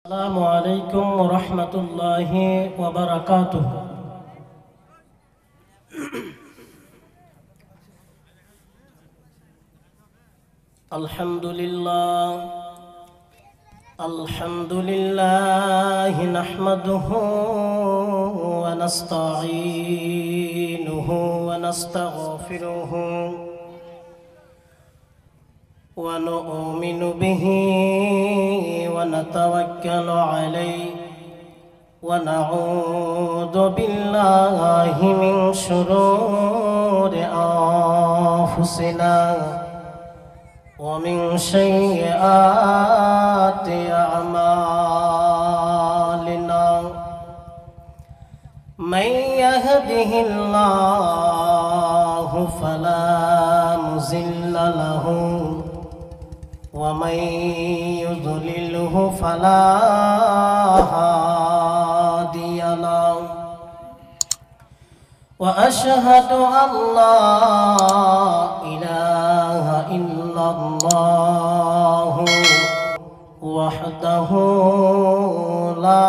السلام عليكم ورحمة الله وبركاته. الحمد لله نحمده ونستعينه ونستغفره ونؤمن به ونتوكل عليه ونعوذ بالله من شرور أنفسنا ومن سيئات أعمالنا. من يهده الله فلا مضل له ومن يضلله فلا هادي له. وأشهد أن لا إله إلا الله وحده لا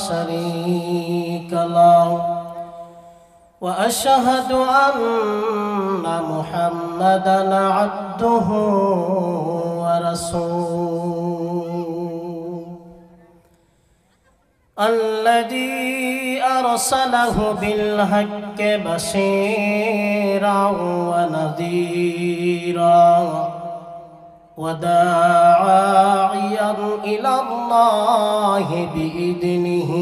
شريك له. وأشهد أن محمدًا عبده ورسوله الذي أرسله بالحق بشيرا ونذيرا وداعيا إلى الله بإذنه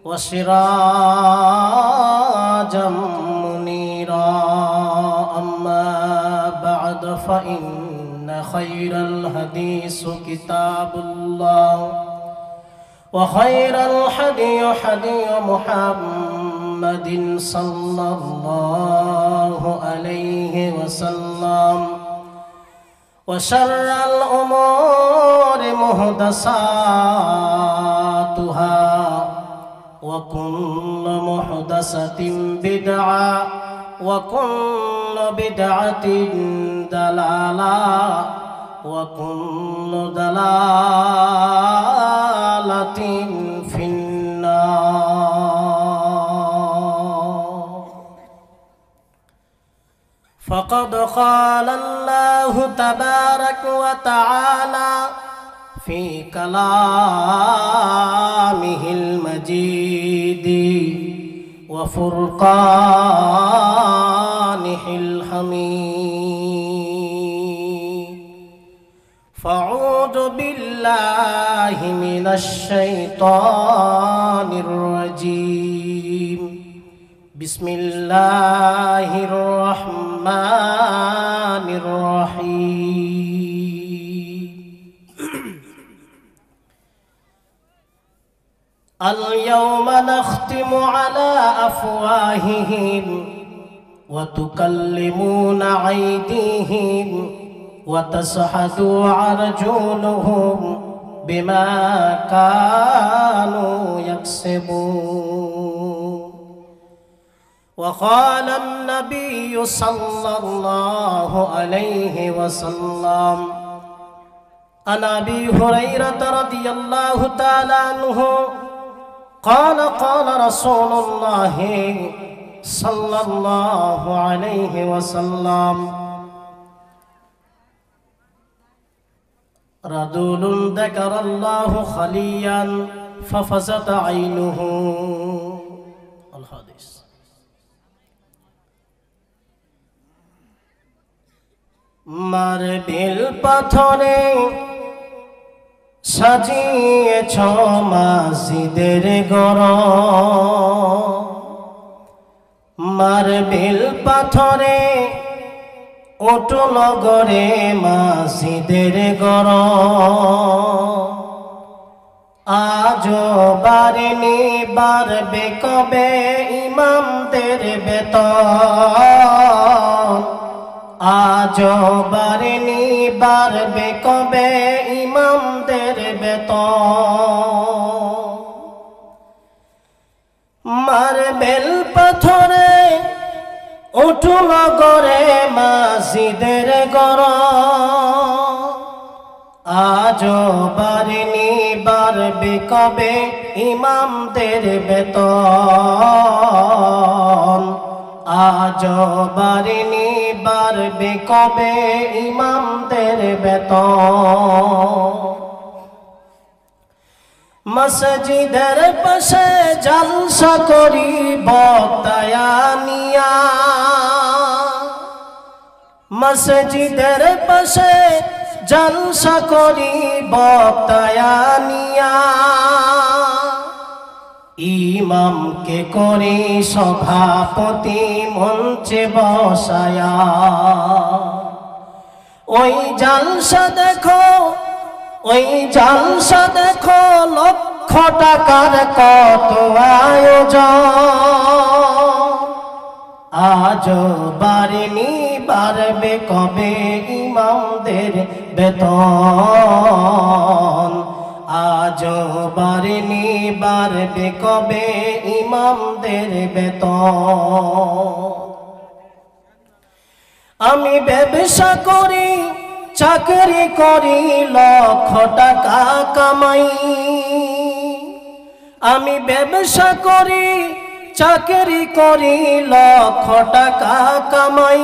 وسراجا منيرا. أما بعد فإن خير الحديث كتاب الله وخير الهدي هدي محمد صلى الله عليه وسلم وشر الأمور محدثاتها وكل محدثة بدعة وكل بدعة ضلالة وكل ضلالة في النار. فقد قال الله تبارك وتعالى في كلامه المجيد وفرقانه الحميد. فأعوذ بالله من الشيطان الرجيم. بسم الله الرحمن الرحيم. اليوم نختم على أفواههم وتكلمون أيديهم وتشهد أرجلهم بما كانوا يكسبون. وقال النبي صلى الله عليه وسلم عن أبي هريرة رضي الله تعالى عنه قال قال رسول الله صلى الله عليه وسلم رجل ذكر الله خليا ففزت عينه. الحديث. Marble পাথরে সাজিয়েছ মসজিদের ঘর, মার্বেল পাথরে অটল গড়ে মসজিদের ঘর। আজ বাড়েনি বাড়বে কবে ইমামদের বেতন, আজ বাড়েনি বাড়বে কবে ইমামদের বেতন। মার্বেল পাথরে অটল গড়ে মসজিদের ঘর, আজ বাড়েনি বাড়বে কবে ইমামদের বেতন আজও বাড়েনি বাড়বে কবে ইমামদের বেতন মসজিদের পাশে জলসা করি বক্তায়ানিয়া মসজিদের পাশে জলসা করি বক্তায়ানিয়া ইমামকে করি সভাপতি মঞ্চে বসায়া ওই জলসা দেখো ওই জলসা দেখো লক্ষ টাকার কত আয়োজন আজও বাড়েনি বাড়বে কবে ইমামদের বেতন আজও বাড়েনি বাড়বে কবে ইমামদের বেতন আমি ব্যবসা করি চাকরি করি লক্ষ টাকা কামাই আমি ব্যবসা করি চাকরি করি লক্ষ টাকা কামাই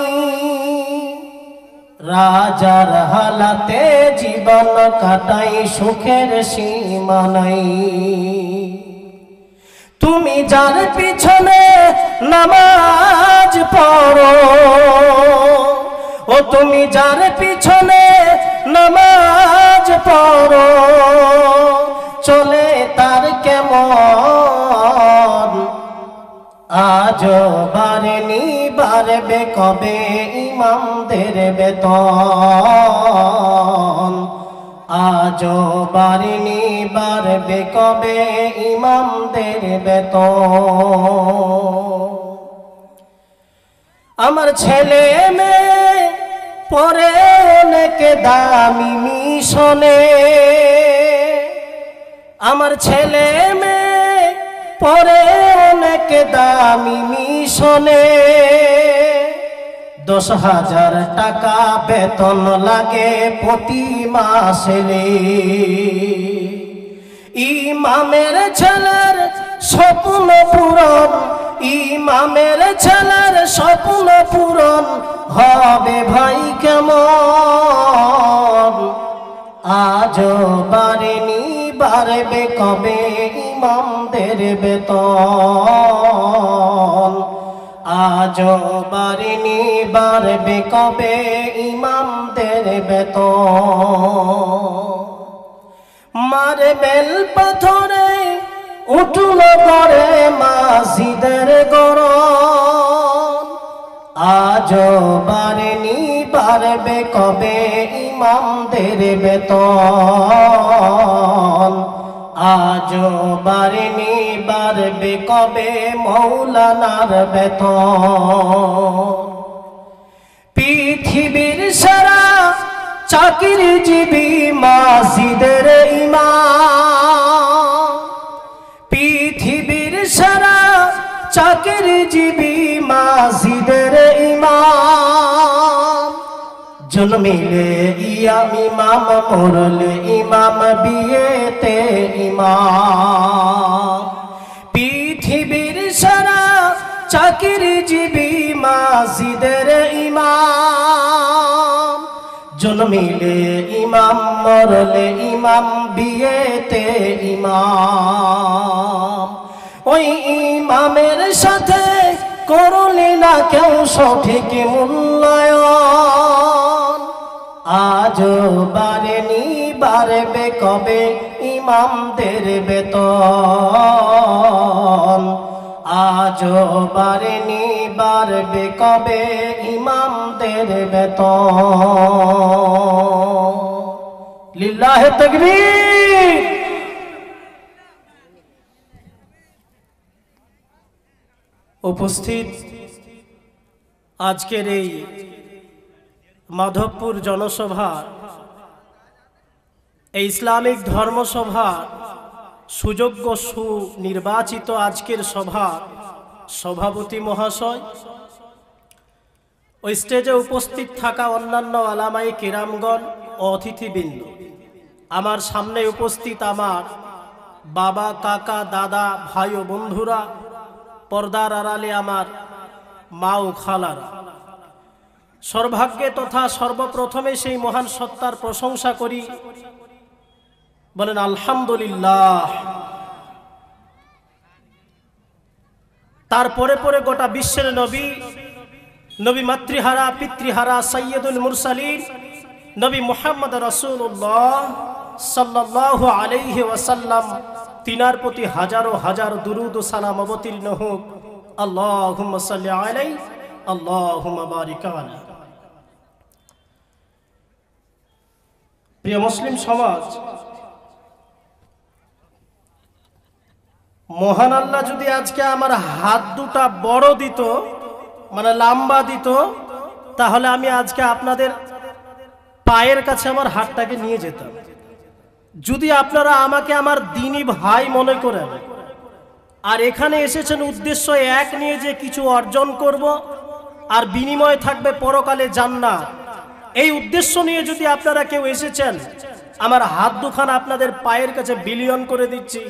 রাজার হালাতে জীবন কাটাই সুখের সীমা নাই তুমি যার পিছনে নামাজ পড়ো ও তুমি যার পিছনে নামাজ পড়ো চলে তার কেমন আজও বাড়েনি বাড়বে কবে ইমামদের বেতন আজও বাড়েনি বাড়বে কবে ইমামদের বেতন আমার ছেলে মেয়ে পরে অনেক দামি মিশনে আমার ছেলে মেয়ে পরে অনেক দামি মিশনে 10,000 টাকা বেতন লাগে প্রতি মাসে ইমামের ছেলের স্বপ্ন পূরণ ইমামের ছেলের স্বপ্ন পূরণ হবে ভাই কেমন আজও বাড়েনি বাড়বে কবে ইমামদের বেতন আজও বাড়েনি বাড়বে কবে ইমামদের বেতন মার্বেল পাথরে উঠল করে মসজিদের গড়ন আজও বাড়েনি বাড়বে কবে ইমামদের বেতন আজও বাড়েনি বাড়বে কবে মৌলানার বেতন পৃথিবীর সারা চাকরিজীবী মসজিদের ইমাম পৃথিবীর সারা চাকরিজীবী মসজিদের ইমাম জন্মিলে ইমাম মরলে ইমাম বিয়েতে ইমাম পৃথিবীর সারা চাকরিজীবী মসজিদের ইমাম জন্মিলে ইমাম মরলে ইমাম বিয়েতে ইমাম ওই ইমামের সাথে করলে না কেউ সঠিক মূল্যায়ন আজও বাড়েনি বাড়বে কবে ইমামদের বেতন আজও বাড়েনি বাড়বে কবে ইমামদের বেতন লিল্লাহে তাকবীর উপস্থিত আজকের এই মাধবপুর জনসভা এই ইসলামিক ধর্মসভা সুযোগ্য সুনির্বাচিত আজকের সভা সভাপতি মহাশয় ওই স্টেজে উপস্থিত থাকা অন্যান্য আলামায়ে কেরামগণ ও অতিথিবৃন্দ আমার সামনে উপস্থিত আমার বাবা, কাকা, দাদা, ভাই ও বন্ধুরা, পর্দার আড়ালে আমার মা ও খালারা, সর্বভাগ্যে তথা সর্বপ্রথমে সেই মহান সত্তার প্রশংসা করি, বলেন আলহামদুলিল্লাহ। তারপরে পরে গোটা বিশ্বের নবী মাতৃহারা পিতৃহারা সৈয়দুল মুরসালিন নবী মুহাম্মদ রাসূলুল্লাহ সাল্লাল্লাহু আলাইহি ওয়াসাল্লাম, তিনার প্রতি হাজারো হাজার দুরুদ ও সালাম অবতীর্ণ হোক। আল্লাহুম্মা সাল্লি আলাইহি আল্লাহুম্মা বারিক আলাইহি। প্রিয় মুসলিম সমাজ, মহান আল্লাহ যদি আজকে আমার হাত দুটা বড় দিত, মানে লম্বা দিত, তাহলে আমি আজকে আপনাদের পায়ের কাছে আমার হাতটাকে নিয়ে যেতাম। যদি আপনারা আমাকে আমার দ্বীনি ভাই মনে করেন আর এখানে এসেছেন উদ্দেশ্য এক নিয়ে যে কিছু অর্জন করব আর বিনিময় থাকবে পরকালে জান্নাত, এই উদ্দেশ্য নিয়ে যদি আপনারা কেউ এসেছেন, আমার হাত দুখানা আপনাদের পায়ের কাছে বিলিয়ন করে দিচ্ছি।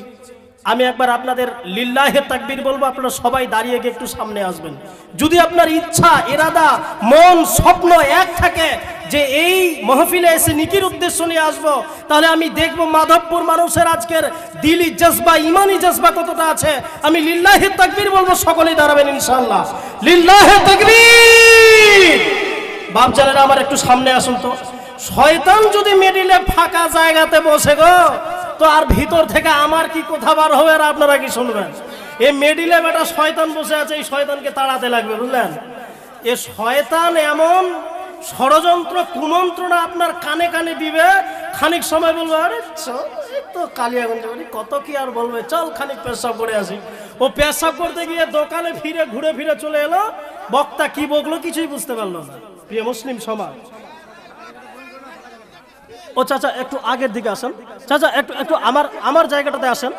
আমি একবার আপনাদের লিল্লাহে তাকবীর বলবো, আপনারা সবাই দাঁড়িয়ে গিয়ে একটু সামনে আসবেন। যদি আপনার ইচ্ছা, ইরাদা, মন, স্বপ্ন এক থাকে যে এই মাহফিলে এসে নিকির উদ্দেশ্য নিয়ে আসবো, তাহলে আমি দেখবো মাধবপুর মানুষের আজকের দিলি জজবা, ইমানি জজবা কতটা আছে। আমি লিল্লাহে তাকবীর বলবো, সকলেই দাঁড়াবেন ইনশাআল্লাহ। লিল্লাহে তাকবীর। বাপজানেরা আমার একটু সামনে আসুন তো। শয়তান যদি মিডিলে ফাঁকা জায়গাতে বসে গো, তো আর ভিতর থেকে আমার কি কথা বার হবে আর আপনারা কি শুনবেন? এই মিডিলে বেটা শয়তান বসে আছে, এই শয়তানকে তাড়াতে লাগবে, বুঝলেন? এ শয়তান এমন ষড়যন্ত্র কুমন্ত্রণা আপনার কানে কানে দিবে, খানিক সময় বলবো আরে তো কালিয়াগঞ্জ কত কি আর বলবে, চল খানিক পেশাব করে আসি। ও পেশাব করতে গিয়ে দোকানে ফিরে ঘুরে ফিরে চলে এলো, বক্তা কি বকলো কিছুই বুঝতে পারলো না। প্রিয় মুসলিম সমাজ, ও চাচা একটু আগের দিকে আসেন, চাচা একটু আমার জায়গাটাতে আসেন।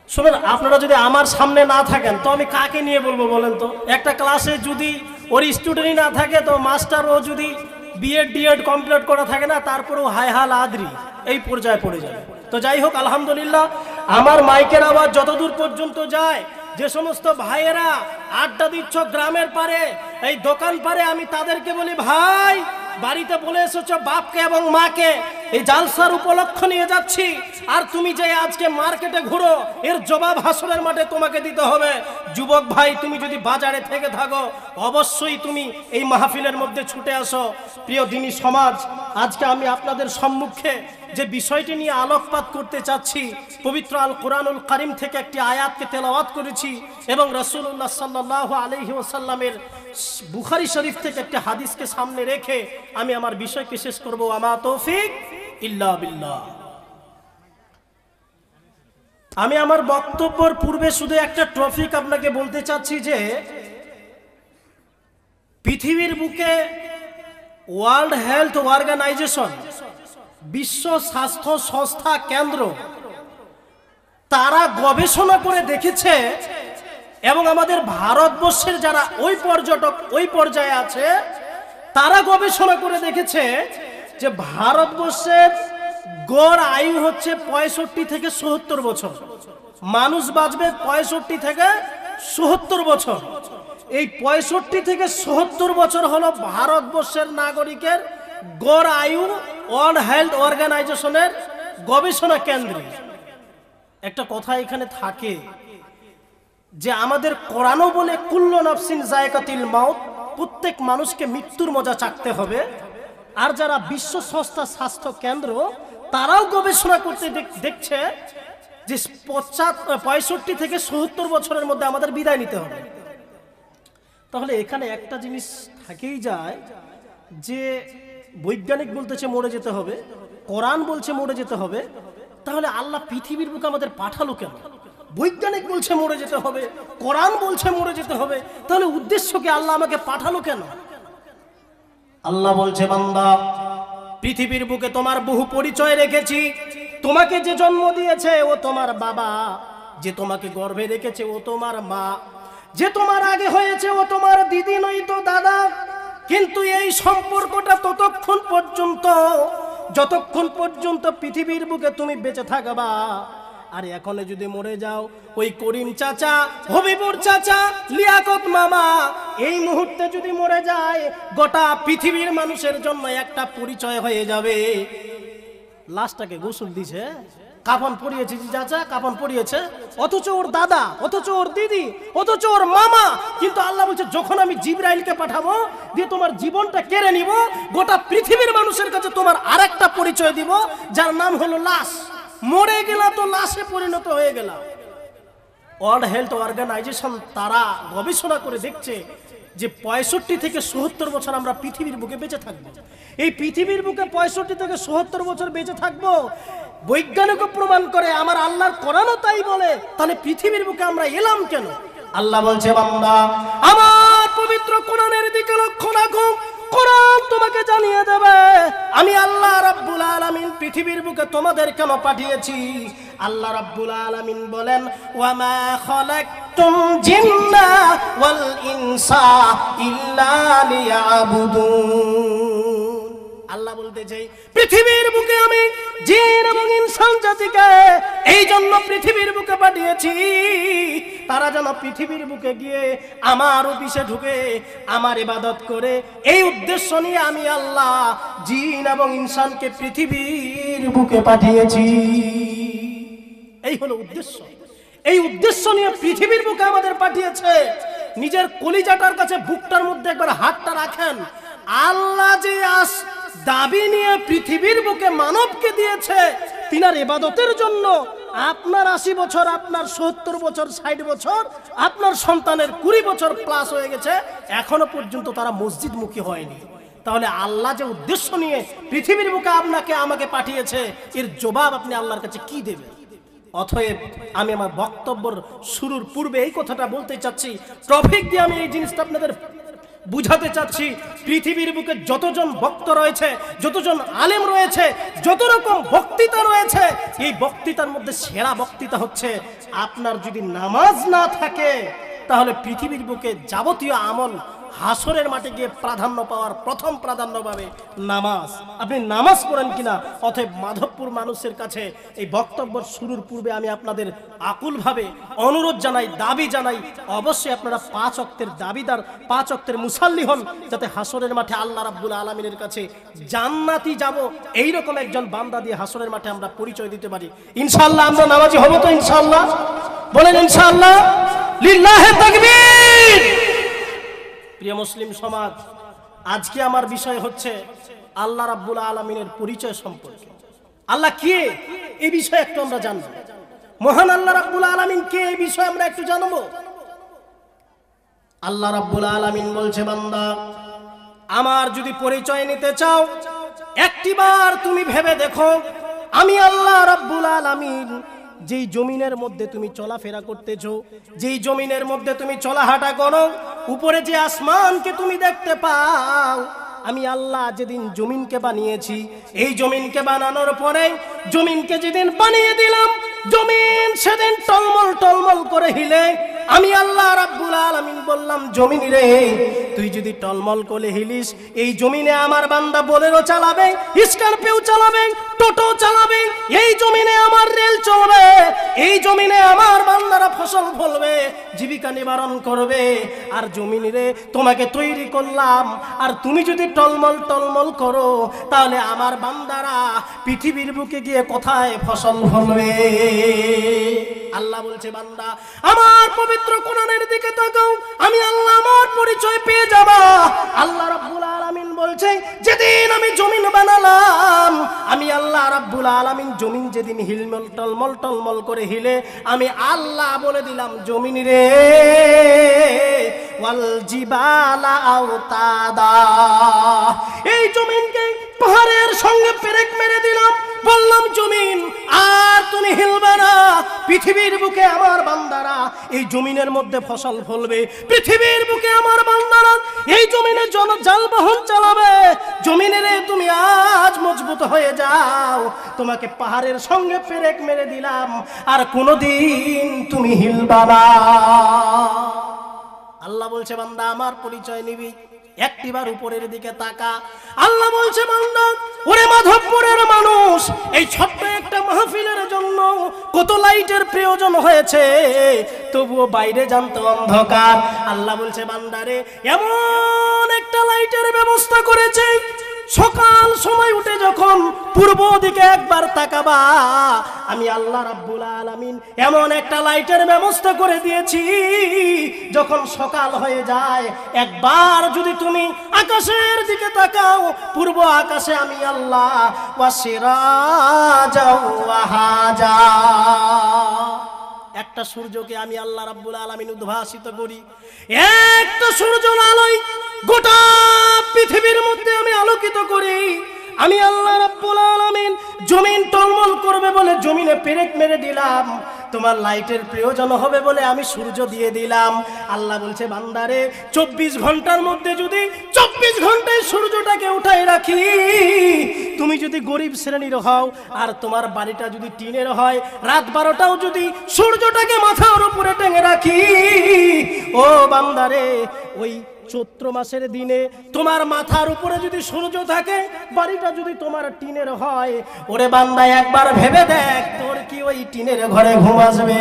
শুনুন, আপনারা যদি আমার সামনে না থাকেন তো আমি কাকে নিয়ে বলবো বলেন তো? একটা ক্লাসে যদি ওর স্টুডেন্টই না থাকে, তো মাস্টার ও যদি বিএড কমপ্লিট করা থাকে না, তারপরেও হাই হাল আদরি এই পর্যায়ে পড়ে যায়। তো যাই হোক, আলহামদুলিল্লাহ, আমার মাইকের আওয়াজ যতদূর পর্যন্ত যায়, যে সমস্ত ভাইয়েরা আড্ডা দিচ্ছ গ্রামের পারে, এই দোকান পারে, আমি তাদেরকে বলি, ভাই বাড়িতে বলে এসেছো বাপকে এবং মাকে, এই জালসার উপলক্ষ নিয়ে যাচ্ছি, আর তুমি যে আজকে মার্কেটে ঘুরো, এর জবাব হাসরের মাঠে তোমাকে দিতে হবে। যুবক ভাই, তুমি যদি বাজারে থেকে থাকো, অবশ্যই তুমি এই মাহফিলের মধ্যে ছুটে আসো। প্রিয় দ্বীনি সমাজ, আজকে আমি আপনাদের সম্মুখে যে বিষয়টি নিয়ে আলোকপাত করতে চাচ্ছি, পবিত্র আল কোরআনুল কারীম থেকে একটি আয়াতকে তেলাওয়াত করেছি এবং রাসূলুল্লাহ সাল্লাল্লাহু আলাইহি ওয়াসাল্লামের বুখারী শরীফ থেকে একটি হাদিসকে সামনে রেখে আমি আমার বিষয়কে শেষ করব। আমা তৌফিক ইল্লা বিল্লাহ। আমি আমার বক্তব্যের পূর্বে শুধু একটা টপিক আপনাকে বলতে চাচ্ছি যে পৃথিবীর বুকে ওয়ার্ল্ড হেলথ অর্গানাইজেশন, বিশ্ব স্বাস্থ্য সংস্থা কেন্দ্র, তারা গবেষণা করে দেখেছে এবং আমাদের ভারতবর্ষের যারা ওই পর্যটক ওই পর্যায়ে আছে, তারা গবেষণা করে দেখেছে যে ভারতবর্ষের গড় আয়ু হচ্ছে 65 থেকে 70 বছর। মানুষ বাঁচবে 65 থেকে 70 বছর। এই 65 থেকে 70 বছর হলো ভারতবর্ষের নাগরিকের গড় আয়ু ওয়ার্ল্ড হেলথ অর্গানাইজেশনের গবেষণা কেন্দ্রে। একটা কথা এখানে থাকে যে আমাদের কোরআনও বলে কুল্লু নাফসিন যায়কাতুল মাউত, প্রত্যেক মানুষকে মৃত্যুর মজা চাকতে হবে। আর যারা বিশ্ব সংস্থা স্বাস্থ্য কেন্দ্র, তারাও গবেষণা করতে দেখছে যে 65 থেকে 70 বছরের মধ্যে আমাদের বিদায় নিতে হবে। তাহলে এখানে একটা জিনিস থাকেই যায় যে বৈজ্ঞানিক বলতেছে মরে যেতে হবে, কোরআন বলছে মরে যেতে হবে, তাহলে আল্লাহ পৃথিবীর বুকে আমাদের পাঠালো কেন? বৈজ্ঞানিক বলছে মরে যেতে হবে, কোরআন বলছে মরে যেতে হবে, তাহলে উদ্দেশ্য কি? আল্লাহ আমাকে পাঠালো কেন? আল্লাহ বলছে, বান্দা, পৃথিবীর বুকে তোমার বহু পরিচয় রেখেছি। তোমাকে যে জন্ম দিয়েছে ও তোমার বাবা, যে তোমাকে গর্ভে রেখেছে ও তোমার মা, যে তোমার আগে হয়েছে ও তোমার দিদি নয়তো দাদা। কিন্তু এই সম্পর্কটা ততক্ষণ পর্যন্ত যতক্ষণ পর্যন্ত পৃথিবীর বুকে তুমি বেঁচে থাকবা। আর এখন যদি মরে যাও, ওই করিম চাচা, হবিবুর চাচা, লিয়াকত মামা এই মুহূর্তে যদি মরে যায়, গোটা পৃথিবীর মানুষের জন্য একটা পরিচয় হয়ে যাবে। লাশটাকে গোসল দিছে, কাফন পরিয়েছে, চাচা কাফন পরিয়েছে, অথচ ওর দাদা, অথচ ওর দিদি, অথচ ওর মামা। কিন্তু আল্লাহ বলছে যখন আমি জিবরাইলকে পাঠাবো, দিয়ে তোমার জীবনটা কেড়ে নিব, গোটা পৃথিবীর মানুষের কাছে তোমার আরেকটা পরিচয় দিব, যার নাম হলো লাশ। মরে গেলা তো লাশে পরিণত হয়ে গেল। ওয়ার্ল্ড হেলথ অর্গানাইজেশন তারা গবেষণা করে দেখছে যে 65 থেকে 70 বছর আমরা পৃথিবীর বুকে বেঁচে থাকবো। এই পৃথিবীর বুকে 65 থেকে 70 বছর বেঁচে থাকবো, বৈজ্ঞানিকও প্রমাণ করে, আমার আল্লাহর কোরআনও তাই বলে। তাহলে পৃথিবীর বুকে আমরা এলাম কেন? আল্লাহ বলছে, বান্দা আমার পবিত্র কোরআনের দিকে লক্ষ্য রাখো, কোরআন তোমাকে জানিয়ে দেবে আমি আল্লাহ রাব্বুল আলামিন পৃথিবীর বুকে তোমাদের কেন পাঠিয়েছি। আল্লাহ রাব্বুল আলামিন বলেন, ওয়ামা খালাকতুম জিন্না ওয়াল ইনসা ইল্লা লিয়াবুদুন। আল্লাহ বলতে চাই পৃথিবীর বুকে আমি জিন এবং ইনসান জাতিকে এই জন্য পৃথিবীর বুকে পাঠিয়েছি, তারা যেন পৃথিবীর বুকে গিয়ে আমার অফিসে ঢুকে আমার ইবাদত করে। এই উদ্দেশ্য নিয়ে আমি আল্লাহ জিন এবং ইনসানকে পৃথিবীর বুকে পাঠিয়েছি। এই হলো উদ্দেশ্য। এই উদ্দেশ্য নিয়ে পৃথিবীর বুকে আমাদের পাঠিয়েছে। নিজের কলিজাটার কাছে বুকটার মধ্যে একবার হাতটা রাখেন। আল্লাহ যে দাবি নিয়ে পৃথিবীর বুকে মানবকে দিয়েছে তিনার ইবাদতের জন্য, আপনার 80 বছর, আপনার 70 বছর, 60 বছর, আপনার সন্তানের 20 বছর প্লাস হয়ে গেছে, এখনো পর্যন্ত তারা মসজিদমুখী হয়নি। তাহলে আল্লাহ যে উদ্দেশ্য নিয়ে পৃথিবীর বুকে আপনাকে আমাকে পাঠিয়েছে, এর জবাব আপনি আল্লাহর কাছে কি দেবেন? অতএব আমি আমার বক্তব্যের শুরুর পূর্বে এই কথাটা বলতে চাচ্ছি, টপিক দিয়ে আমি এই জিনিসটা আপনাদের বুঝাতে চাচ্ছি। পৃথিবীর বুকে যতজন বক্তা রয়েছে, যতজন আলেম রয়েছে, যত রকম বক্তৃতা রয়েছে, এই বক্তৃতার মধ্যে সেরা বক্তৃতা হচ্ছে আপনার যদি নামাজ না থাকে তাহলে পৃথিবীর বুকে যাবতীয় আমল হাসরের মাঠে গিয়ে প্রাধান্য পাওয়ার প্রথম প্রাধান্য পাবে নামাজ। আপনি নামাজ পড়েন কিনা? অতএব মাধবপুর মানুষের কাছে এই বক্তব্য শুরুর পূর্বে আমি আপনাদের আকুলভাবে অনুরোধ জানাই, দাবি জানাই, অবশ্যই আপনারা 5 ওয়াক্তের দাবিদার, 5 ওয়াক্তের মুসাল্লি হন, যাতে হাসরের মাঠে আল্লাহ রাব্বুল আলামিনের কাছে জান্নাতি যাব এইরকম একজন বান্দা দিয়ে হাসরের মাঠে আমরা পরিচয় দিতে পারি। ইনশাআল্লাহ আমরা নামাজি হব তো? ইনশাআল্লাহ বলেন ইনশাআল্লাহ। লিল্লাহি তাকবীর। প্রিয় মুসলিম সমাজ, আজকে আমার বিষয় হচ্ছে আল্লাহ রাব্বুল আলামিনের পরিচয় সম্পর্কে। আল্লাহ কে এই বিষয়ে একটু আমরা জানবো। মহান আল্লাহ রাব্বুল আলামিন কে এই বিষয়ে আমরা একটু জানবো। আল্লাহ রাব্বুল আলামিন বলছে, বান্দা আমার যদি পরিচয় নিতে চাও, একটিবার তুমি ভেবে দেখো, আমি আল্লাহ রাব্বুল আলামিন যেই জমিনের মধ্যে তুমি চলাফেরা করতেছো, যেই জমিনের মধ্যে তুমি চলাহাঁটা করো, উপরে যে আসমানকে তুমি দেখতে পাও, আমি আল্লাহ যেদিন জমিনকে বানিয়েছি, এই জমিনকে বানানোর পরে জমিনকে যেদিন বানিয়ে দিলাম, জমিন সেদিন টলমল টলমল করে হিলে। আমি আল্লাহ রাব্বুল আলামিন বললাম, জমিন রে তুই যদি টলমল করে হিলিস, এই জমিনে আমার বান্দা বোলেরো চালাবে, স্করপিও চালাবে, টোটো চালাবে, এই জমিনে আমার রেল চলবে, এই জমিনে আমার বান্দারা ফসল ফলবে, জীবিকা নিবারণ করবে। আর জমিন রে তোমাকে তৈরি করলাম, আর তুমি যদি টলমল টলমল করো, তাহলে আমার বান্দারা পৃথিবীর বুকে গিয়ে কোথায় ফসল ফলবে? আল্লাহ বলছে, বান্দা আমার পবিত্র কোরআনের দিকে তাকাও, আমি আল্লাহ আমার পরিচয় পেয়ে যাবা। আল্লাহ রাব্বুল আলামিন বলছে, যেদিন আমি জমিন বানালাম, আমি আল্লাহ রাব্বুল আলামিন জমিন যেদিন হিলমল টলমল টলমল করে হিলে, আমি আল্লাহ বলে দিলাম, জমিন রে ওয়াল জিবালা আওতাদা, এই জমিনকে পাহাড়ের সঙ্গে পেরেক মেরে দিলাম, বললাম জমিন আর তুমি হিলবে না। পৃথিবীর বুকে আমার বান্দারা এই জমিনের মধ্যে ফসল ফলবে, পৃথিবীর বুকে আমার বান্দারা এই জমিনে যানবাহন চালাবে। জমিনের তুমি আজ মজবুত হয়ে যাও, তোমাকে পাহাড়ের সঙ্গে পেরেক মেরে দিলাম, আর কোনোদিন তুমি হিলবা না। আল্লাহ বলছে, বান্দা আমার পরিচয় নিবি, একটিবার উপরের দিকে তাকা। আল্লাহ বলছে বান্দা, ওরে মাধবপুরের মানুষ, এই ছোট্ট একটা মাহফিলের জন্য কত লাইটের প্রয়োজন হয়েছে, তবুও বাইরে জানতো অন্ধকার। আল্লাহ বলছে বান্দারে, এমন একটা লাইটের ব্যবস্থা করেছে, সকাল সময় উঠে যখন পূর্ব দিকে একবার তাকাবা, আমি আল্লাহ রাব্বুল আলামিন এমন একটা লাইটের ব্যবস্থা করে দিয়েছি, যখন সকাল হয়ে যায় একবার যদি তুমি আকাশের দিকে তাকাও, পূর্ব আকাশে আমি আল্লাহ ওয়াসিরাজাও ওয়াহাজা, একটা সূর্যকে আমি আল্লাহ রাব্বুল আলামিন উদ্ভাসিত করি। একটা সূর্যের আলোয় গোটা পৃথিবীর মধ্যে আমি আলোকিত করি। আমি আল্লাহ রাব্বুল আলামিন জমিন টলমল করবে বলে জমিনে পেরেক মেরে দিলাম, তোমার লাইটের প্রয়োজন হবে বলে আমি সূর্য দিয়ে দিলাম। আল্লাহ বলছে বান্দারে, 24 ঘন্টার মধ্যে যদি 24 ঘন্টায় সূর্যটাকে উঠাই রাখি, তুমি যদি গরিব শ্রেণীর হও আর তোমার বাড়িটা যদি টিনের হয়, রাত 12টাও যদি সূর্যটাকে মাথার উপরে টেনে রাখি, ও বান্দারে, ওই চৈত্র মাসের দিনে তোমার মাথার উপরে যদি সূর্য থাকে, বাড়িটা যদি তোমার টিনের হয়, ওরে বান্দা একবার ভেবে দেখ, তোর কি ওই টিনের ঘরে ঘুম আসবে?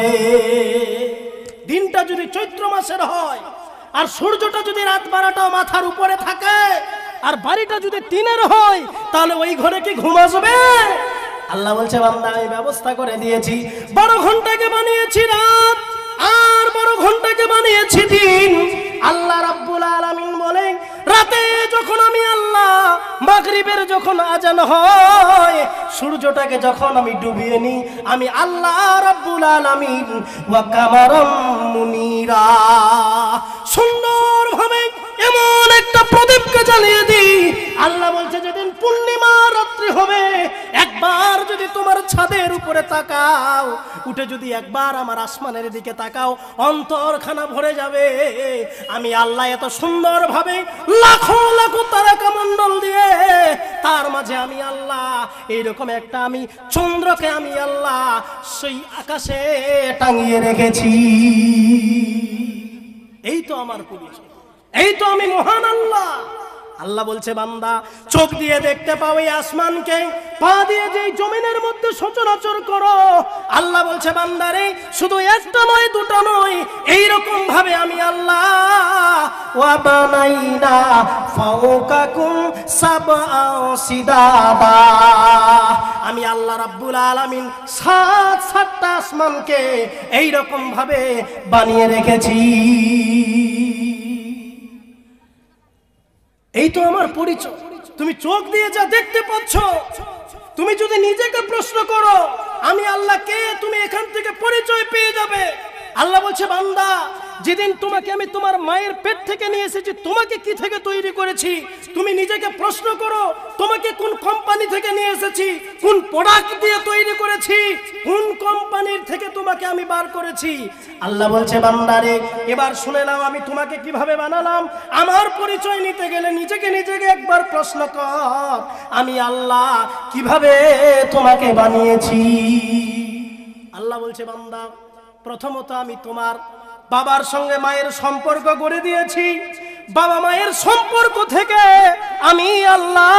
দিনটা যদি চৈত্র মাসের হয় আর সূর্যটা যদি রাত 12টা মাথার উপরে থাকে আর বাড়িটা যদি টিনের হয়, তাহলে ওই ঘরে কি ঘুম আসবে? আল্লাহ বলছে বান্দা, আমি ব্যবস্থা করে দিয়েছি, 12 ঘন্টাকে বানিয়েছি রাত আর 12 ঘন্টাকে বানিয়েছি দিন। আল্লাহ রাব্বুল আলামিন বলেন, রাতে যখন আমি আল্লাহ মাগরিবের যখন আজান হয়, সূর্যটাকে যখন আমি ডুবিয়ে নিই, আমি আল্লাহ রাব্বুল আলামিন ওয়া কামারাম মুনিরা, সুন্দরভাবে এমন একটা প্রদীপকে জ্বালিয়ে দিই। আল্লাহ বলছে যেদিন পূর্ণিমা রাত্রি হবে, একবার যদি তোমার ছাদের উপরে তাকাও, উঠে যদি একবার আমার আসমানের দিকে তাকাও, অন্তরখানা ভরে যাবে। আমি আল্লাহ এত সুন্দরভাবে লাখো লাখো তারকা মণ্ডল দিয়ে, তার মাঝে আমি আল্লাহ এইরকম একটা আমি চন্দ্রকে আমি আল্লাহ সেই আকাশে টাঙিয়ে রেখেছি। এই তো আমার পরিচয়, এই তো আমি মহান আল্লাহ। আল্লাহ বলছে বান্দা, চোখ দিয়ে দেখতে পাও এই আসমানকে, পা দিয়ে যেই জমিনের মধ্যে সচরাচর করো। আল্লাহ বলছে বান্দারে, শুধু একটা নয় দুটো নয়, এইরকম ভাবে আমি আল্লাহ ওয়া বানাইনা ফাওকাকুম সাবআ সিদাদা, আমি আল্লাহ রাব্বুল আলামিন 7টা আসমানকে এইরকম ভাবে বানিয়ে রেখেছি। এই তো আমার পরিচয়। তুমি চোখ দিয়ে যা দেখতে পাচ্ছ, তুমি যদি নিজেকে প্রশ্ন করো আমি আল্লাহ কে, তুমি এখান থেকে পরিচয় পেয়ে যাবে। আল্লাহ বলছে বান্দা, যেদিন তোমাকে আমি তোমার মায়ের পেট থেকে নিয়ে এসেছি, তোমাকে কি থেকে তৈরি করেছি, তুমি নিজেকে প্রশ্ন করো, তোমাকে কোন কোম্পানি থেকে নিয়ে এসেছি, কোন প্রোডাক্ট দিয়ে তৈরি করেছি, কোন কোম্পানির থেকে তোমাকে আমি বার করেছি। আল্লাহ বলছে বান্দারে, এবার শুনে নাও আমি তোমাকে কিভাবে বানালাম। আমার পরিচয় নিতে গেলে নিজেকে একবার প্রশ্ন কর, আমি আল্লাহ কিভাবে তোমাকে বানিয়েছি। আল্লাহ বলছে বান্দা, প্রথমত আমি তোমার বাবার সঙ্গে মায়ের সম্পর্ক গড়ে দিয়েছি। বাবা মায়ের সম্পর্ক থেকে আমি আল্লাহ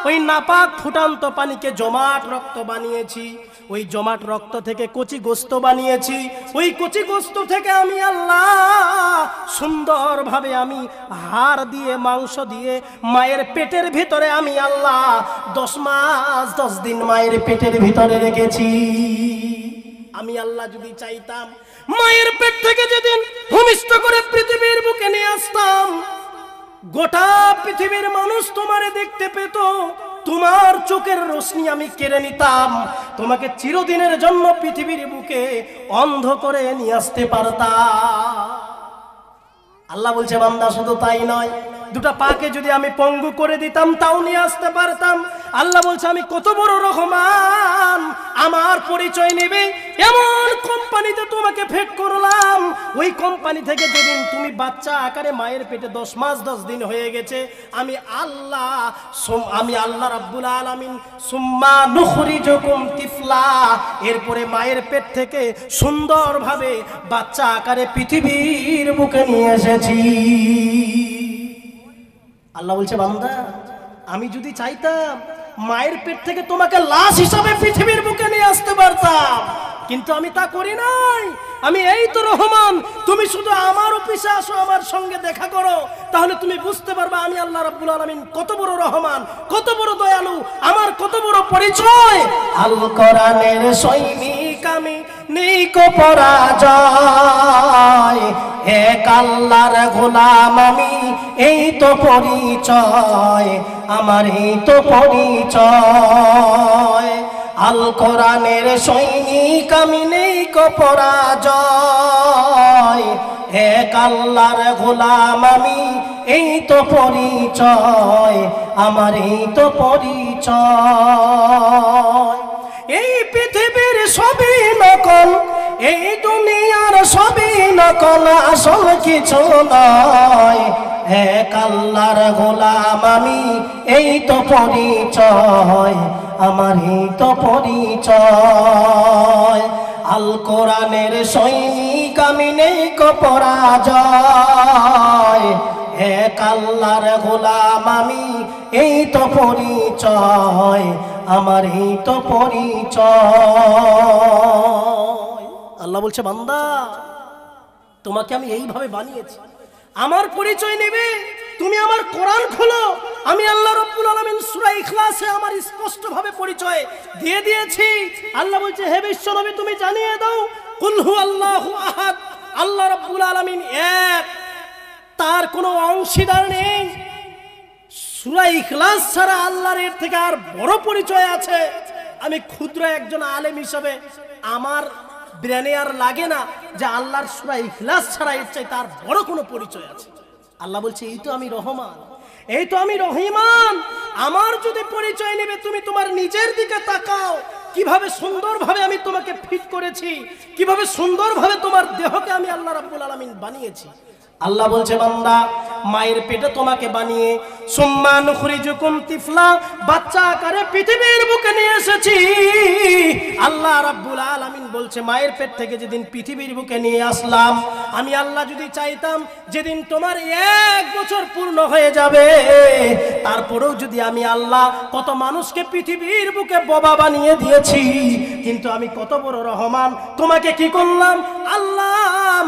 ওই নাপাক ফুটান্ত পানিকে জমাট রক্ত বানিয়েছি। ওই জমাট রক্ত থেকে কচি গোস্ত বানিয়েছি। ওই কচি গোস্ত থেকে আমি আল্লাহ সুন্দরভাবে আমি হাড় দিয়ে মাংস দিয়ে মায়ের পেটের ভিতরে আমি আল্লাহ 10 মাস 10 দিন মায়ের পেটের ভিতরে রেখেছি। আমি আল্লাহ যদি চাইতাম, মায়ের পেট থেকে যেদিন ভূমিষ্ঠ করে পৃথিবীর বুকে নিয়ে আসতাম, গোটা পৃথিবীর মানুষ তোমারে দেখতে পেত, তোমার চোখের রোশনি আমি কেড়ে নিতাম, তোমাকে চিরদিনের জন্য পৃথিবীর বুকে অন্ধ করে নিয়ে আসতে পারতাম। আল্লাহ বলছে বান্দা, শুধু তাই নয়, দুটা পাকে যদি আমি পঙ্গু করে দিতাম তাও নিয়ে আসতে পারতাম। আল্লাহ বলছে আমি কত বড় রহমান, আমার পরিচয় নেবে এমন কোম্পানিতে তোমাকে ফেট করলাম। ওই কোম্পানি থেকে যেদিন তুমি বাচ্চা আকারে মায়ের পেটে 10 মাস 10 দিন হয়ে গেছে, আমি আল্লাহ রাব্বুল আলামিন সুম্মা নুখরিজুকুম তিফলা, এরপরে মায়ের পেট থেকে সুন্দরভাবে বাচ্চা আকারে পৃথিবীর বুকে নিয়ে এসেছি। আল্লাহ বলছে বান্দা, আমি যদি চাইতাম মায়ের পেট থেকে তোমাকে লাশ হিসাবে পৃথিবীর বুকে নিয়ে আসতে পারতাম, কিন্তু আমি তা করি নাই। আমি এই তো রহমান, তুমি শুধু আমার অফিসে আসো, আমার সঙ্গে দেখা করো, তাহলে তুমি বুঝতে পারবে আমি আল্লাহ রাব্বুল আলামিন কত বড় রহমান, কত বড় দয়ালু, আমার কত বড় পরিচয়। আল কোরআনের সৈনিক আমি, নেই কো পরাজয়, এক আল্লাহর গোলাম আমি, এই তো পরিচয় আমার, এই তো পরিচয়। আল কোরআনের সৈনিক আমি, নেই কো পরাজয়, এক আল্লাহর গোলাম আমি, এই তো পরিচয় আমার, এই তো পরিচয়। এই পৃথিবীর সবই নকল, এই দুনিয়ার সবই নকল, আসল কিছু নয়, এক আল্লাহর গোলাম আমি, এই তো পরিচয় আমার, এই তো পরিচয়। আল কোরআনের সৈনিক আমি, নেই কো পরাজয়, এক আল্লাহর গোলাম আমি, এই তো পরিচয় আমার, এই তো পরিচয়। আল্লাহ বলছে বান্দা, তোমাকে আমি এইভাবে বানিয়েছি, আমার পরিচয় নেবে তুমি আমার কোরআন খোলো, আমি আল্লাহ রাব্বুল আলামিন সূরা ইখলাসে আমার স্পষ্ট ভাবে পরিচয় দিয়ে দিয়েছি। আল্লাহ বলছে হে বিশ্ব নবী, তুমি জানিয়ে দাও কুল হুয়াল্লাহু আহাদ, আল্লাহ রাব্বুল আলামিন এক, তার কোনো অংশীদার নেই। সূরা ইখলাস ছাড়া আল্লাহর এর থেকে আর বড় পরিচয় আছে? আমি ক্ষুদ্র একজন আলেম হিসাবে আমার ব্রেনে আর লাগে না যে আল্লাহর সূরা ইখলাস ছাড়া এর চাই তার বড় কোনো পরিচয় আছে। আল্লাহ বলছে এই তো আমি রহমান, এই তো আমি রহিমান। আমার যদি পরিচয় নেবে তুমি তোমার নিজের দিকে তাকাও, কিভাবে সুন্দরভাবে আমি তোমাকে ফিট করেছি, কিভাবে সুন্দরভাবে তোমার দেহকে আমি আল্লাহ রাব্বুল আলামিন বানিয়েছি। আল্লাহ বলছে বান্দা, মায়ের পেটে তোমাকে বানিয়ে সুম্মা নুখরিজুকুম তিফলা, বাচ্চা আকারে পৃথিবীর বুকে নিয়ে এসেছি। আল্লাহ রাব্বুল আলামিন বলছে মায়ের পেট থেকে যেদিন পৃথিবীর বুকে নিয়ে আসলাম, আমি আল্লাহ যদি চাইতাম যেদিন তোমার 1 বছর পূর্ণ হয়ে যাবে, তারপরেও যদি আমি আল্লাহ কত মানুষকে পৃথিবীর বুকে বোবা বানিয়ে দিয়েছি, কিন্তু আমি কত বড় রহমান, তোমাকে কি করলাম আল্লাহ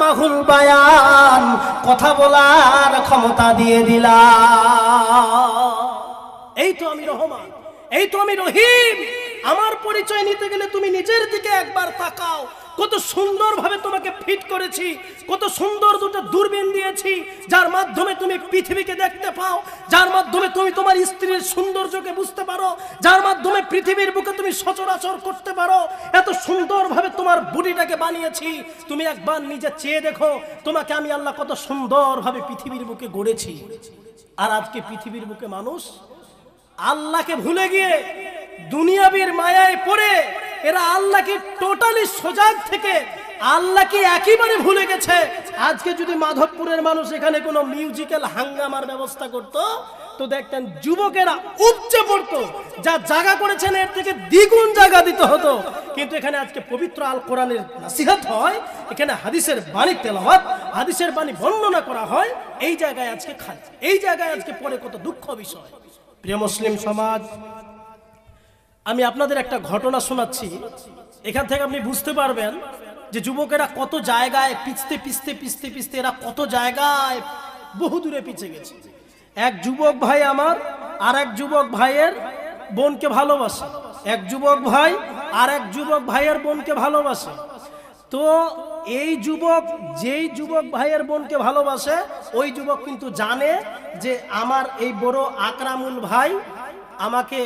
মাহুল বায়ান, কথা বলার ক্ষমতা দিয়ে দিলাম। এই তো আমি রহমান, এই তো আমি রহিম। আমার পরিচয় নিতে গেলে তুমি নিজের দিকে একবার তাকাও, কত সুন্দরভাবে তোমাকে ফিট করেছি, কত সুন্দর দুটো দূরবীন দিয়েছি যার মাধ্যমে তুমি পৃথিবীকে দেখতে পাও, যার মাধ্যমে তুমি তোমার স্ত্রীর সৌন্দর্যকে বুঝতে পারো, যার মাধ্যমে পৃথিবীর বুকে তুমি সচরাচর করতে পারো। এত সুন্দরভাবে তোমার বডিটাকে বানিয়েছি, তুমি একবার নিজে চেয়ে দেখো তোমাকে আমি আল্লাহ কত সুন্দরভাবে পৃথিবীর বুকে গড়েছি। আর আজকে পৃথিবীর বুকে মানুষ আল্লাহকে ভুলে গিয়ে দুনিয়াবীর মায়ায় পড়ে এরা আল্লাহকে টোটালি সজাগ থেকে আল্লাহকে একেবারে ভুলে গেছে। আজকে যদি মাধবপুরের মানুষ এখানে কোনো মিউজিক্যাল হাঙ্গামার ব্যবস্থা করত, তো দেখতেন যুবকেরা উপচে পড়তো, যা জায়গা করেছেন এর থেকে দ্বিগুণ জায়গা দিতে হতো। কিন্তু এখানে আজকে পবিত্র আল কোরআনের নাসিহত হয়, এখানে হাদিসের বাণী তেলাওয়াত, হাদিসের বাণী বর্ণনা করা হয়, এই জায়গায় আজকে খালি, এই জায়গায় আজকে পরে কত দুঃখ বিষয়। প্রিয় মুসলিম সমাজ, আমি আপনাদের একটা ঘটনা শোনাচ্ছি, এখান থেকে আপনি বুঝতে পারবেন যে যুবকেরা কত জায়গায় পিছতে পিছতে পিছতে পিছতে এরা কত জায়গায় বহু দূরে পিছে গেছে। এক যুবক ভাই আমার আর এক যুবক ভাইয়ের বোনকে ভালোবাসে, এক যুবক ভাই আর এক যুবক ভাইয়ের বোনকে ভালোবাসে। তো এই যুবক যেই যুবক ভাইয়ের বোনকে ভালোবাসে, ওই যুবক কিন্তু জানে যে আমার এই বড় আকরামুল ভাই আমাকে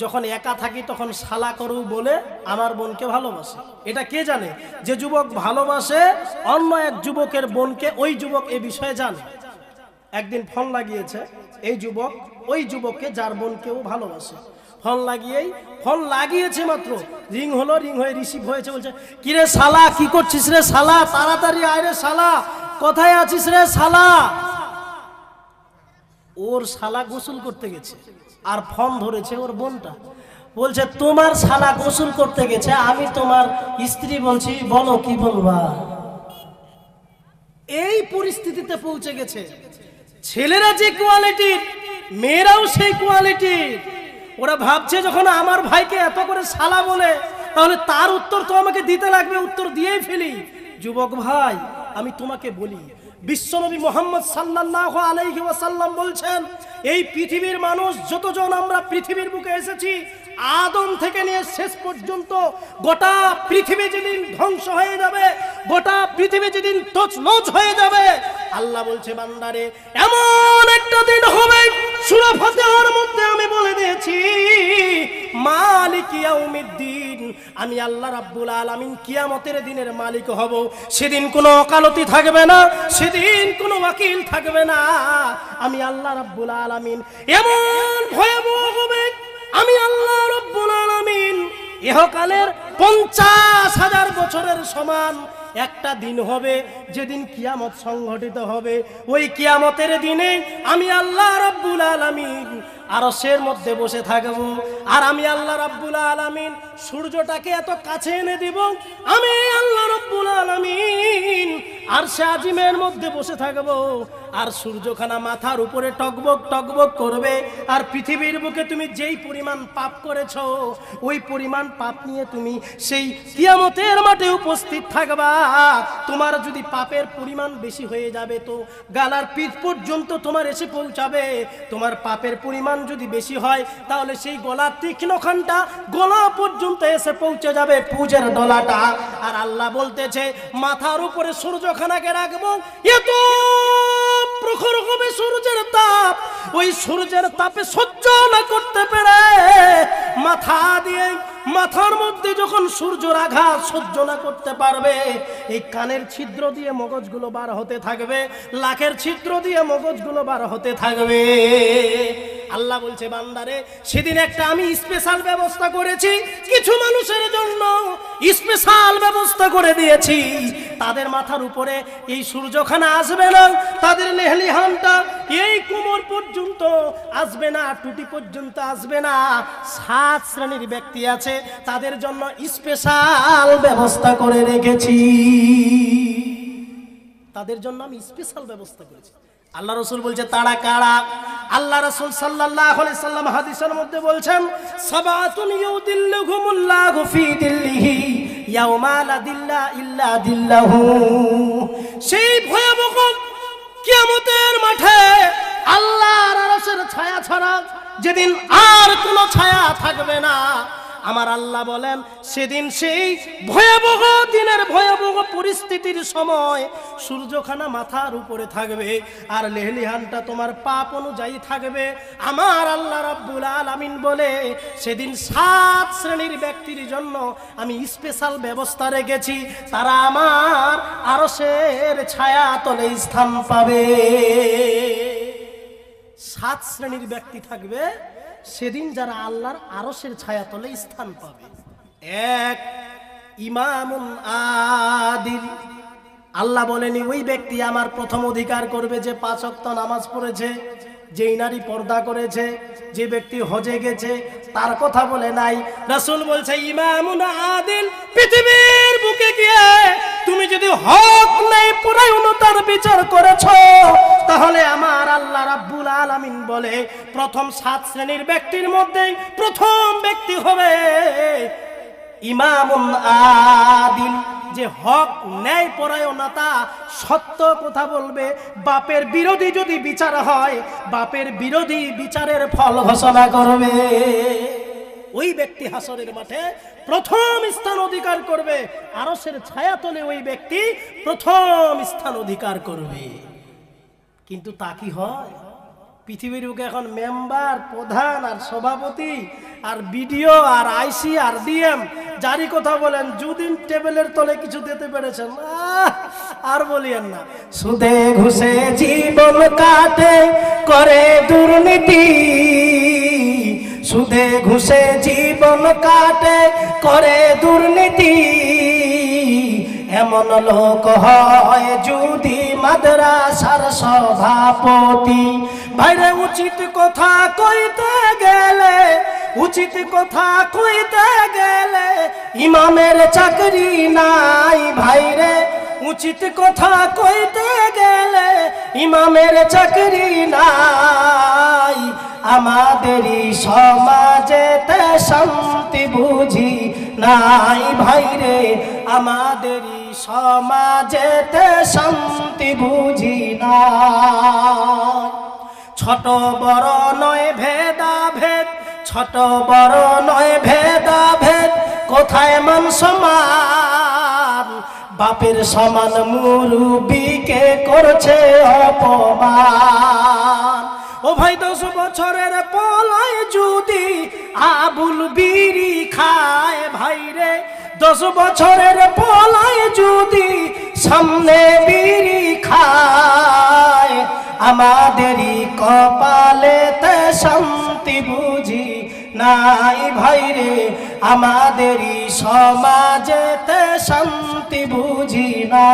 যখন একা থাকি তখন শালা করু বলে আমার বোনকে ভালোবাসে। এটা কে জানে? যে যুবক ভালোবাসে অন্য এক যুবকের বোনকে, ওই যুবক এই বিষয়ে জানে। একদিন ফোন লাগিয়েছে এই যুবক ওই যুবককে যার বোনকেও ভালোবাসে। ফোন লাগিয়েছে মাত্র রিং হলো, রিং হয়ে রিসিভ হয়েছে। বলছে কিরে শালা, কি করছিস রে শালা, তাড়াতাড়ি আয় রে শালা, কোথায় আছিস রে শালা। ওর শালা গোসল করতে গেছে আর ফোন ধরেছে ওর বোনটা। বলছে তোমার শালা গোসল করতে গেছে, আমি তোমার স্ত্রী বলছি, বলো কি বলবা। এই পরিস্থিতিতে পৌঁছে গেছে। ছেলেরা যে কোয়ালিটির মেয়েরাও সেই কোয়ালিটি। ওরা ভাবছে যখন আমার ভাইকে এত করে শালা বলে, তাহলে তার উত্তর তো আমাকে দিতে লাগবে, উত্তর দিয়েই ফেলি। যুবক ভাই, আমি তোমাকে বলি, বিশ্বনবী মুহাম্মদ সাল্লাল্লাহু আলাইহি ওয়াসাল্লাম বলছেন, এই পৃথিবীর মানুষ যতজন আমরা পৃথিবীর বুকে এসেছি, আদম থেকে নিয়ে শেষ পর্যন্ত গোটা পৃথিবী যেদিন ধ্বংস হয়ে যাবে, গোটা পৃথিবী যেদিন তছনছ হয়ে যাবে, আল্লাহ বলছে বান্দারে এমন একটা দিন হবে, সূরা ফাতিহার মধ্যে আমি বলে দিয়েছি, মালিক ইয়াউমিদ্দিন, আমি আল্লাহ রাব্বুল আলামিন কিয়ামতের দিনের মালিক হব। সেদিন কোনো ওকালতি থাকবে না, সেদিন কোনো ওয়াকিল থাকবে না। আমি আল্লাহ রাব্বুল আলামিন এমন ভয়াবহ হবে, আমি আল্লাহ রাব্বুল আলামিন ইহকালের 50,000 বছরের সমান একটা দিন হবে, যেদিন কিয়ামত সংঘটিত হবে। ওই কিয়ামতের দিনে আমি আল্লাহ রাব্বুল আলামিন আরশের মধ্যে বসে থাকব, আর আমি আল্লাহ রাব্বুল আলামিন সূর্যটাকে এত কাছে এনে দিব, আমি আল্লাহ রাব্বুল আলামিন আরশে আজিমের মধ্যে বসে থাকব, আর সূর্যখানা মাথার উপরে টকবক টকবক করবে। আর পৃথিবীর বুকে তুমি যেই পরিমাণ পাপ করেছো, ওই পরিমাণ পাপ নিয়ে তুমি সেই কিয়ামতের মাঠে উপস্থিত থাকবা। তোমার যদি পাপের পরিমাণ বেশি হয়ে যাবে, তো গালার পিঠ পর্যন্ত তোমার এসে পৌঁছাবে। তোমার পাপের পরিমাণ যদি বেশি হয়, তাহলে সেই গলার তীক্ষ্ণখানটা গলা পর্যন্ত এসে পৌঁছে যাবে, পুজের ডলাটা। আর আল্লাহ বলতেছে, মাথার উপরে সূর্যখানাকে রাখবো, এত প্রখর হবে সূর্যের তাপ, ওই সূর্যের তাপে সহ্য না করতে পেরে মাথার মধ্যে যখন সূর্যের আঘাত সহ্য না করতে পারবে, এই কানের ছিদ্র দিয়ে মগজগুলো বার হতে থাকবে, লাখের ছিদ্র দিয়ে মগজগুলো বার হতে থাকবে। আল্লাহ বলছে বান্দারে, সেদিন একটা আমি স্পেশাল ব্যবস্থা করেছি, কিছু মানুষের জন্য স্পেশাল ব্যবস্থা করে দিয়েছি। তাদের মাথার উপরে এই সূর্যখানা আসবে না, তাদের লেহলিহানটা এই কোমর পর্যন্ত আসবে না, টুটি পর্যন্ত আসবে না। 7 শ্রেণীর ব্যক্তি আছে, তাদের জন্য স্পেশাল ব্যবস্থা করে রেখেছি, তাদের জন্য আমি স্পেশাল ব্যবস্থা করেছি। আল্লাহ রাসূল বলছে তারা কারা? আল্লাহ রাসূল সাল্লাল্লাহু আলাইহি সাল্লাম হাদিসের মধ্যে বলছেন, সাবাতুন ইউদিল্লুহুমুল্লাহু ফি দিল্লিহি ইয়াউমা লা দিল্লা ইল্লা দিল্লাহু। সেই ভয়াবহ কিয়ামতের মাঠে আল্লাহর আরশের ছায়া ছাড়া যেদিন আর কোনো ছায়া থাকবে না, আমার আল্লাহ বলেন, সেদিন সেই ভয়াবহ দিনের ভয়াবহ পরিস্থিতির সময় সূর্যখানা মাথার উপরে থাকবে, আর লেহলিহানটা তোমার পাপ অনুযায়ী থাকবে। আমার আল্লাহ রাব্বুল আলামিন বলে, সেদিন 7 শ্রেণীর ব্যক্তির জন্য আমি স্পেশাল ব্যবস্থা রেখেছি, তারা আমার আরশের ছায়া তলে স্থান পাবে। 7 শ্রেণীর ব্যক্তি থাকবে সেদিন, যারা আল্লাহর আরশের ছায়া তলে স্থান পাবে। 1, ইমামুন আদিল। আল্লাহ বলেনি ওই ব্যক্তি আমার প্রথম অধিকার করবে যে 5 ওয়াক্ত নামাজ পড়েছে, যেই নারী পর্দা করেছে, যে ব্যক্তি হজে গেছে, তার কথা বলে নাই। রাসূল বলছে ইমামুন আদিল। পৃথিবীর বুকে গিয়ে তুমি যদি হক নাই পরায়ণতার বিচার করেছো, তাহলে আমার আল্লাহ রাব্বুল আলামিন বলে, প্রথম 7 শ্রেণীর ব্যক্তির মধ্যে প্রথম ব্যক্তি হবে ইমামুন আদিল, যে হক ন্যায় পরায়ণতা সত্য কথা বলবে। বাপের বিরোধী যদি বিচার হয়, বাপের বিরোধী বিচারের ফল ঘোষণা করবে। ওই ব্যক্তি হাসরের মাঠে প্রথম স্থান অধিকার করবে, আরশের ছায়াতলে ওই ব্যক্তি প্রথম স্থান অধিকার করবে। কিন্তু তা কি হয়? পৃথিবীর বুকে এখন মেম্বার, প্রধান আর সভাপতি আর বিডিও আর আইসি আর ডিএম যারই কথা বলেন, দুদিন টেবিলের তলে কিছু দিতে পেরেছেন আর বলিয়েন না। সুদে ঘুষে জীবন কাটে করে দুর্নীতি, সুদে ঘুষে জীবন কাটে করে দুর্নীতি, এমন লোক হয় যদি মাদ্রাসার সভাপতি। ভাইরে উচিত কথা কইতে গেলে, উচিত কথা কইতে গেলে ইমামের চাকরি নাই। ভাইরে উচিত কথা কইতে গেলে ইমামের চাকরি নাই। আমাদেরই সমাজেতে শান্তি বুঝি নাই ভাই রে, আমাদেরই সমাজেতে শান্তি বুঝি নাই। ছোট বড় নয় ভেদাভেদ, ছোট বড় নয় ভেদাভেদ, কোথায় মান সমান, বাপের সমান মুরুবিকে করছে অপমান। ও ভাই 10 বছরের পলায় যদি আবুল বিড়ি খায় ভাই রে, 10 বছরের পলায় যদি সামনে বিড়ি খায়, আমাদেরই কপালেতে শান্তি বুঝি নাই ভাই রে, আমাদেরই সমাজেতে শান্তি বুঝি না।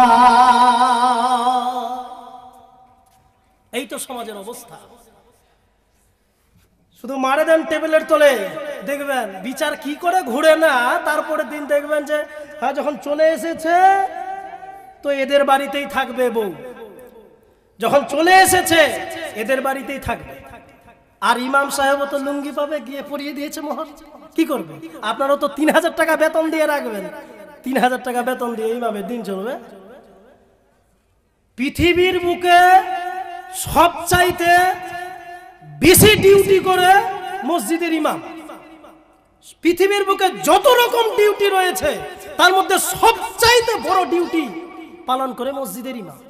এই তো সমাজের অবস্থা। শুধু মারে দেন টেবিলের তলে, দেখবেন বিচার কি করে ঘুরে না, তারপরে দিন দেখবেন যে হ্যাঁ যখন চলে এসেছে তো এদের বাড়িতেই থাকবে বউ, যখন চলে এসেছে এদের বাড়িতেই থাকবে। আর ইমাম সাহেবও তো লুঙ্গি পাবে, গিয়ে পরিয়ে দিয়েছে মোহর, কি করবে? আপনারও তো 3000 টাকা বেতন দিয়ে রাখবেন, 3000 টাকা বেতন দিয়ে ইমামের দিন চলবে। পৃথিবীর বুকে সবচাইতে বেশি ডিউটি করে মসজিদের ইমাম। পৃথিবীর বুকে যত রকম ডিউটি রয়েছে তার মধ্যে সবচাইতে বড় ডিউটি পালন করে মসজিদের ইমাম।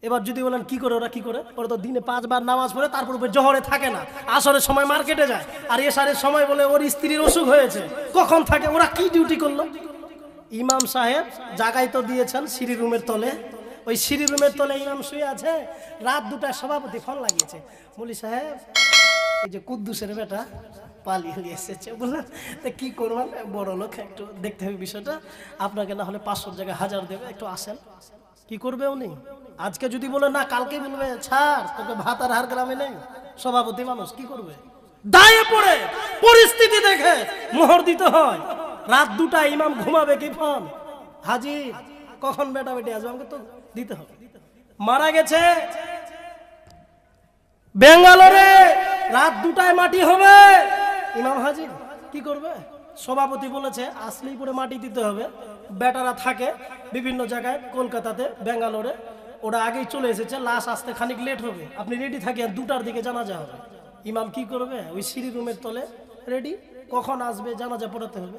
এবার যদি বলেন কি করে, ওরা কি করে? ওরা তো দিনে 5 বার নামাজ পড়ে, তারপর জোহরে থাকে না, আসরের সময় মার্কেটে যায়, আর এশারের সময় বলে ওর স্ত্রীর অসুখ হয়েছে, কখন থাকে? ওরা কি ডিউটি করলো? ইমাম সাহেব জায়গায় তো দিয়েছেন সিঁড়ি রুমের তলে, ওই সিঁড়ি রুমের তলে ইমাম শুয়ে আছে। রাত 2টায় সভাপতি ফোন লাগিয়েছে, মৌলী সাহেব এই যে কুদ্দুসের বেটা পালিয়ে এসেছে, বললেন তা কি করবেন? বড় লোক, একটু দেখতে হবে বিষয়টা, আপনাকে না হলে 500 জায়গায় 1000 দেবে, একটু আসেন। কি করবে উনি? আজকে যদি বলে না, কালকে বলবে ছাড়, তোকে ভাত আর হার গ্রামে নেই। সভাপতি মানুষ কি করবে? দায়ে পড়ে পরিস্থিতি দেখে মোহর দিতে হয়। রাত 2টায় ইমাম ঘুমাবে কি? ফোন হাজির, কখন বেটা বেটি আসবে, আমাকে তো দিতে হবে। মারা গেছে বেঙ্গালোরে, রাত 2টায় মাটি হবে, ইমাম হাজির, কি করবে? সভাপতি বলেছে আসলেই পরে মাটি দিতে হবে। বেটারা থাকে বিভিন্ন জায়গায়, কলকাতাতে, বেঙ্গালোরে, ওরা আগেই চলে এসেছে, লাশ আসতে খানিক লেট হবে, আপনি রেডি থাকেন, 2টার দিকে জানাজা হবে। ইমাম কি করবে? ওই সিঁড়ি রুমের তলে রেডি, কখন আসবে জানাজা পড়াতে হবে।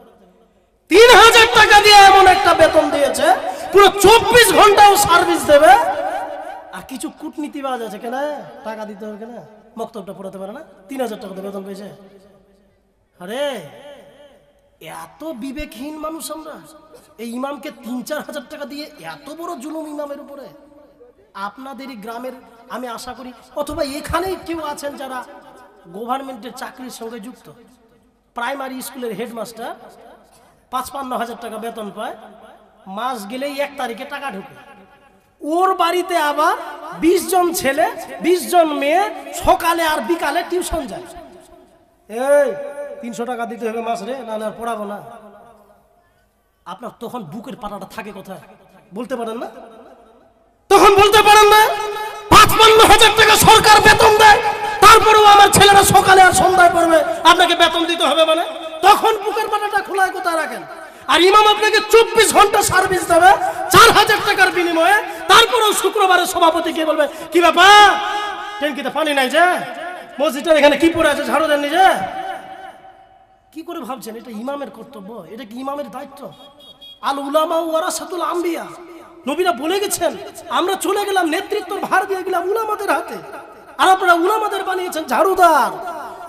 3000 টাকা দিয়ে এমন একটা বেতন দিয়েছে, পুরো 24 ঘন্টাও সার্ভিস দেবে। আর কিছু কূটনীতিবাজ আছে, কেন টাকা দিতে হবে, কেন বক্তব্যটা পড়াতে পারে না, 3000 টাকা দিয়ে বেতন পেয়েছে। আরে এত বিবেকহীন মানুষ আমরা, এই ইমামকে 3-4 হাজার টাকা দিয়ে এত বড় জুলুম ইমামের উপরে। আপনাদেরই গ্রামের আমি আশা করি, অথবা এখানেই কেউ আছেন যারা গভর্নমেন্টের চাকরির সঙ্গে যুক্ত, প্রাইমারি স্কুলের হেডমাস্টার, 55 হাজার টাকা বেতন পায়, মাস গেলেই 1 তারিখে টাকা ঢুকে। ওর বাড়িতে আবার 20 জন ছেলে, 20 জন মেয়ে সকালে আর বিকালে টিউশন যায়। এই 300 টাকা দিতে হবে মাস রে, নাহলে আর পড়াবো না। আপনার তখন বুকের পাটাটা থাকে কোথায় বলতে পারেন না? তখন বলতে পারেন না 55 হাজার টাকা সরকার বেতন দেয়, তারপরেও আমার ছেলেরা সকালে আর সন্ধ্যায় পড়বে, আপনাকে বেতন দিতে হবে মানে? তখন বুকের পাটাটা খোলায় কোথায় রাখেন? আর ইমাম আপনাকে 24 ঘন্টা সার্ভিস দেবে 4000 টাকার বিনিময়ে, তারপরেও শুক্রবারে সভাপতি কে বলবে কি ব্যাপার, ট্যাঙ্কিতে পানি নাই যে, মসজিদের এখানে কি পড়ে আছে, ঝাড়ু দেন নিজে? কি করে ভাবছেন এটা ইমামের কর্তব্য? এটা কি ইমামের দায়িত্ব? আল উলামা ওয়ারাসাতুল আম্বিয়া, নবীরা বলে গেছেন, আমরা চলে গেলাম, নেতৃত্বের ভার দিয়ে গেলাম উলামাদের হাতে, আর আপনারা উলামাদের বানিয়েছেন ঝাড়ুদার,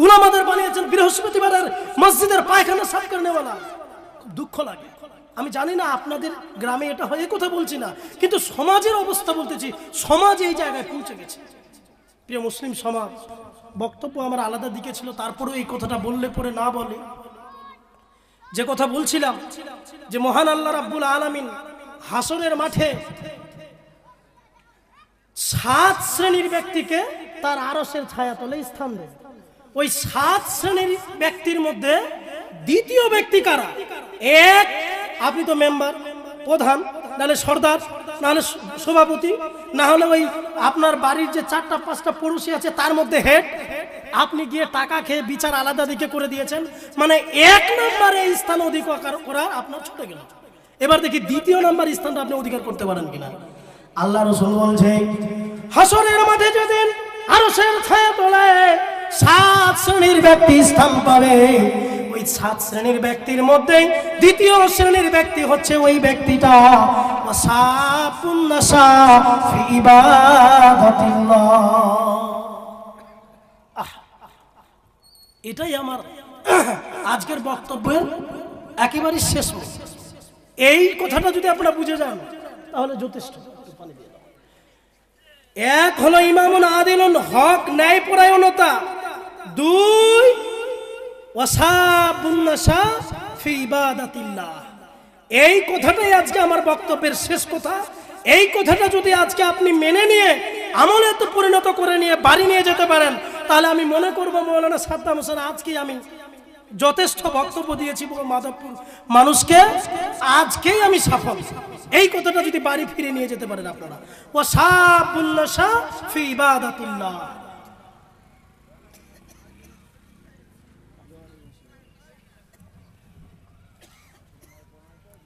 উলামাদের বানিয়েছেন বৃহস্পতিবারের মসজিদের পায়খানা সাফ করে নেওয়ালা। খুব দুঃখ লাগে। আমি জানি না আপনাদের গ্রামে এটা হয়, এই কথা বলছি না, কিন্তু সমাজের অবস্থা বলতেছি, সমাজ এই জায়গায় পৌঁছে গেছে। প্রিয় মুসলিম সমাজ, বক্তব্য আমার আলাদা দিকে ছিল, তারপরেও এই কথাটা বললে পরে না বলে, যে কথা বলছিলাম যে মহান আল্লাহ রাব্বুল আলামিন হাসরের মাঠে 7 শ্রেণীর ব্যক্তিকে তার আরশের ছায়াতলে স্থান দেবে। ওই 7 শ্রেণীর ব্যক্তির মধ্যে দ্বিতীয় ব্যক্তি কারা? এক, আপনি তো মেম্বার, প্রধান, নাহলে সর্দার, না হলে সভাপতি, না হলে ওই আপনার বাড়ির যে 4-5টা পড়োশি আছে তার মধ্যে হেড। আপনি গিয়ে টাকা খেয়ে বিচার আলাদা দিকে করে দিয়েছেন, মানে 1 নম্বরে এই স্থান অধিকার করা আপনার ছুটে গেল। এবার দেখি 2য় নম্বর স্থানটা আপনি অধিকার করতে পারেন কিনা। আল্লাহ রাসূল বলছে, হাসরের মাঠে যেদিন আরশের ছায়া তলে 7 শ্রেণীর ব্যক্তি স্থান পাবে, ওই 7 শ্রেণীর ব্যক্তির মধ্যে 2য় শ্রেণীর ব্যক্তি হচ্ছে ওই ব্যক্তিটা ওয়াসাফুন নাসা ফি ইবাদাতিল্লাহ। এটাই আমার আজকের বক্তব্যের একেবারে শেষ। এই কথাটা যদি আপনারা বুঝে যান তাহলে যথেষ্ট। এক হলো ইমামুন আদিলুন, হক ন্যায় পরায়ণতা। 2 ওয়াসাবুন নাসা ফি ইবাদাতিল্লাহ। এই কথাটাই আজকে আমার বক্তব্যের শেষ কথা। এই কথাটা যদি আজকে আপনি মেনে নিয়ে আমলে তো পরিণত করে নিয়ে বাড়ি নিয়ে যেতে পারেন, তাহলে আমি মনে করবো মৌলানা সাদ্দাম হোসেন আজকে আমি যথেষ্ট বক্তব্য দিয়েছি মাধবপুর মানুষকে, আজকেই আমি সফল। এই কথাটা যদি বাড়ি ফিরে নিয়ে যেতে পারেন আপনারা, ওয়াসাবুন নাসা ফি ইবাদাতিল্লাহ।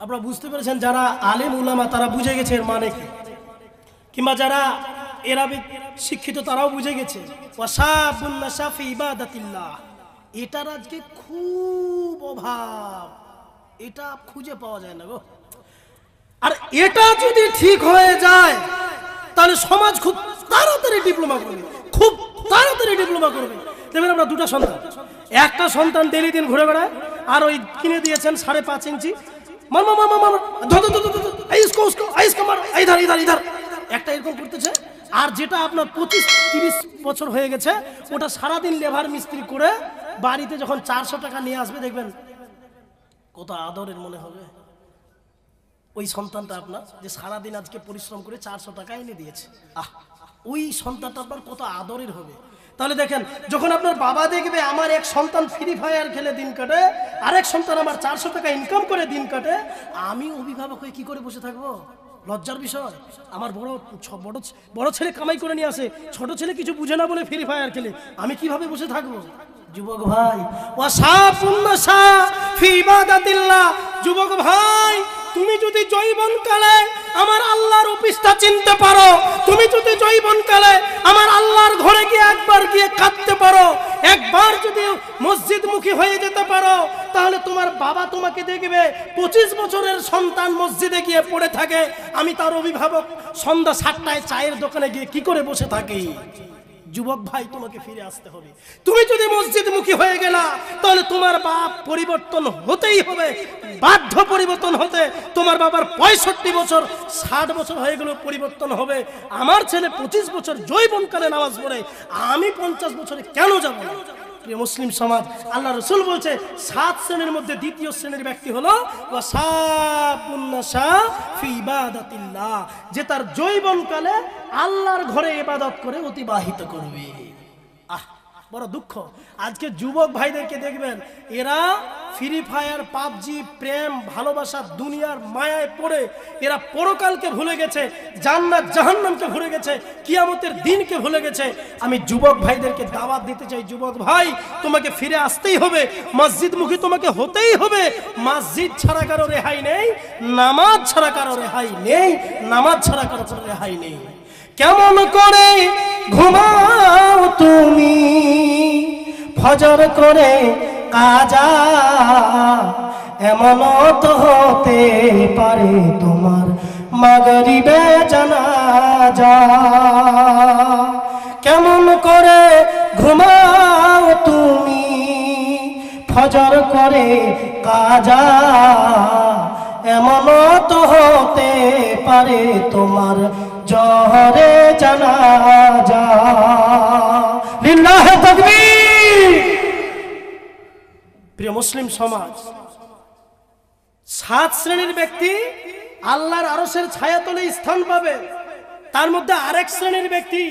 আপনারা বুঝতে পেরেছেন, যারা আলেম উলামা তারা বুঝে গেছে এর মানে কি, কিংবা যারা এরাবিক শিক্ষিত তারাও বুঝে গেছে ওয়াসাবুন নাসা ফি ইবাদাতিল্লাহ। এটার আজকে খুব অভাব, এটা খুঁজে পাওয়া যায় না গো। আর এটা যদি ঠিক হয়ে যায় তাহলে সমাজ খুব তাড়াতাড়ি ডিপ্লোমা করবে, খুব তাড়াতাড়ি ডিপ্লোমা করবে। দেখবেন আমরা 2টা সন্তান, একটা সন্তান ডেলি দিন ঘুরে বেড়ায়, আর ওই কিনে দিয়েছেন 5.5 ইঞ্চি, মামা মামা মামা ইধার ইধার ইধার, একটা এরকম করতেছে। আর যেটা আপনার 25-30 বছর হয়ে গেছে, ওটা সারাদিন লেবার মিস্ত্রি করে বাড়িতে যখন 400 টাকা নিয়ে আসবে, দেখবেন কত আদরের মনে হবে ওই সন্তানটা আপনার, যে সারাদিন আজকে পরিশ্রম করে 400 টাকা এনে দিয়েছে। ওই সন্তানটা আপনার কত আদরের হবে। তাহলে দেখেন, যখন আপনার বাবা দেখবে আমার এক সন্তান ফ্রি ফায়ার খেলে দিন কাটে, আরেক সন্তান আমার 400 টাকা ইনকাম করে দিন কাটে, আমি অভিভাবক হয়ে কি করে বসে থাকবো? লজ্জার বিষয়। আমার বড় ছেলে কামাই করে নিয়ে আসে, ছোট ছেলে কিছু বুঝে না বলে ফ্রি ফায়ার খেলে, আমি কিভাবে বসে থাকবো? যুবক ভাই, ওয়াসাফুন নাসা ফি ইবাদাতিল্লাহ। যুবক ভাই, তুমি যদি জৈবনকালে আমার আল্লাহর অফিসটা চিনতে পারো, তুমি যদি জৈবনকালে আমার আল্লাহর ঘরে গিয়ে একবার গিয়ে কাঁদতে পারো, একবার যদি মসজিদমুখী হয়ে যেতে পারো, তাহলে তোমার বাবা তোমাকে দেখবে 25 বছরের সন্তান মসজিদে গিয়ে পড়ে থাকে, আমি তার অভিভাবক সন্ধ্যা 7টায় চায়ের দোকানে গিয়ে কি করে বসে থাকি। যুবক ভাই, তোমাকে ফিরে আসতে হবে। তুমি যদি মসজিদমুখী হয়ে গেলা, তাহলে তোমার বাপ পরিবর্তন হতেই হবে, বাধ্য পরিবর্তন হতে। তোমার বাবার 65 বছর 60 বছর হয়ে গেল, পরিবর্তন হবে। আমার ছেলে 25 বছর জৈবনকালে নামাজ পড়ে, আমি 50 বছরে কেন যাব না? প্রিয় মুসলিম সমাজ, আল্লাহ রাসূল বলছে 7 শ্রেণীর মধ্যে 2য় শ্রেণীর ব্যক্তি হলো ওয়াসাবুন নাসা ফি ইবাদাতিল্লাহ, যে তার জৈবনকালে আল্লাহর ঘরে ইবাদত করে অতিবাহিত করবে। বড় দুঃখ, আজকে যুবক ভাইদেরকে দেখবেন এরা ফ্রি ফায়ার, পাবজি, প্রেম, ভালোবাসা, দুনিয়ার মায়ায় পড়ে এরা পরকালকে ভুলে গেছে, জান্নাত জাহান্নামকে ভুলে গেছে, কিয়ামতের দিনকে ভুলে গেছে। আমি যুবক ভাইদেরকে দাওয়াত দিতে চাই, যুবক ভাই, তোমাকে ফিরে আসতেই হবে, মসজিদমুখী তোমাকে হতেই হবে। মসজিদ ছাড়া কারো রেহাই নেই, নামাজ ছাড়া কারো রেহাই নেই, নামাজ ছাড়া কারো রেহাই নেই। কেমন করে ঘুমাও তুমি ফজর করে কাজা, এমন তো হতে পারে তোমার মাগরিবে জানাজা। কেমন করে ঘুমাও তুমি ফজর করে কাজা, এমন তো হতে পারে তোমার জহরে জানাজা। লিল্লাহি তাকবীর। প্রিয় মুসলিম সমাজ, 7 শ্রেণীর ব্যক্তি আল্লাহর আরশের ছায়াতলে স্থান পাবে। তার মধ্যে আরেক শ্রেণীর ব্যক্তি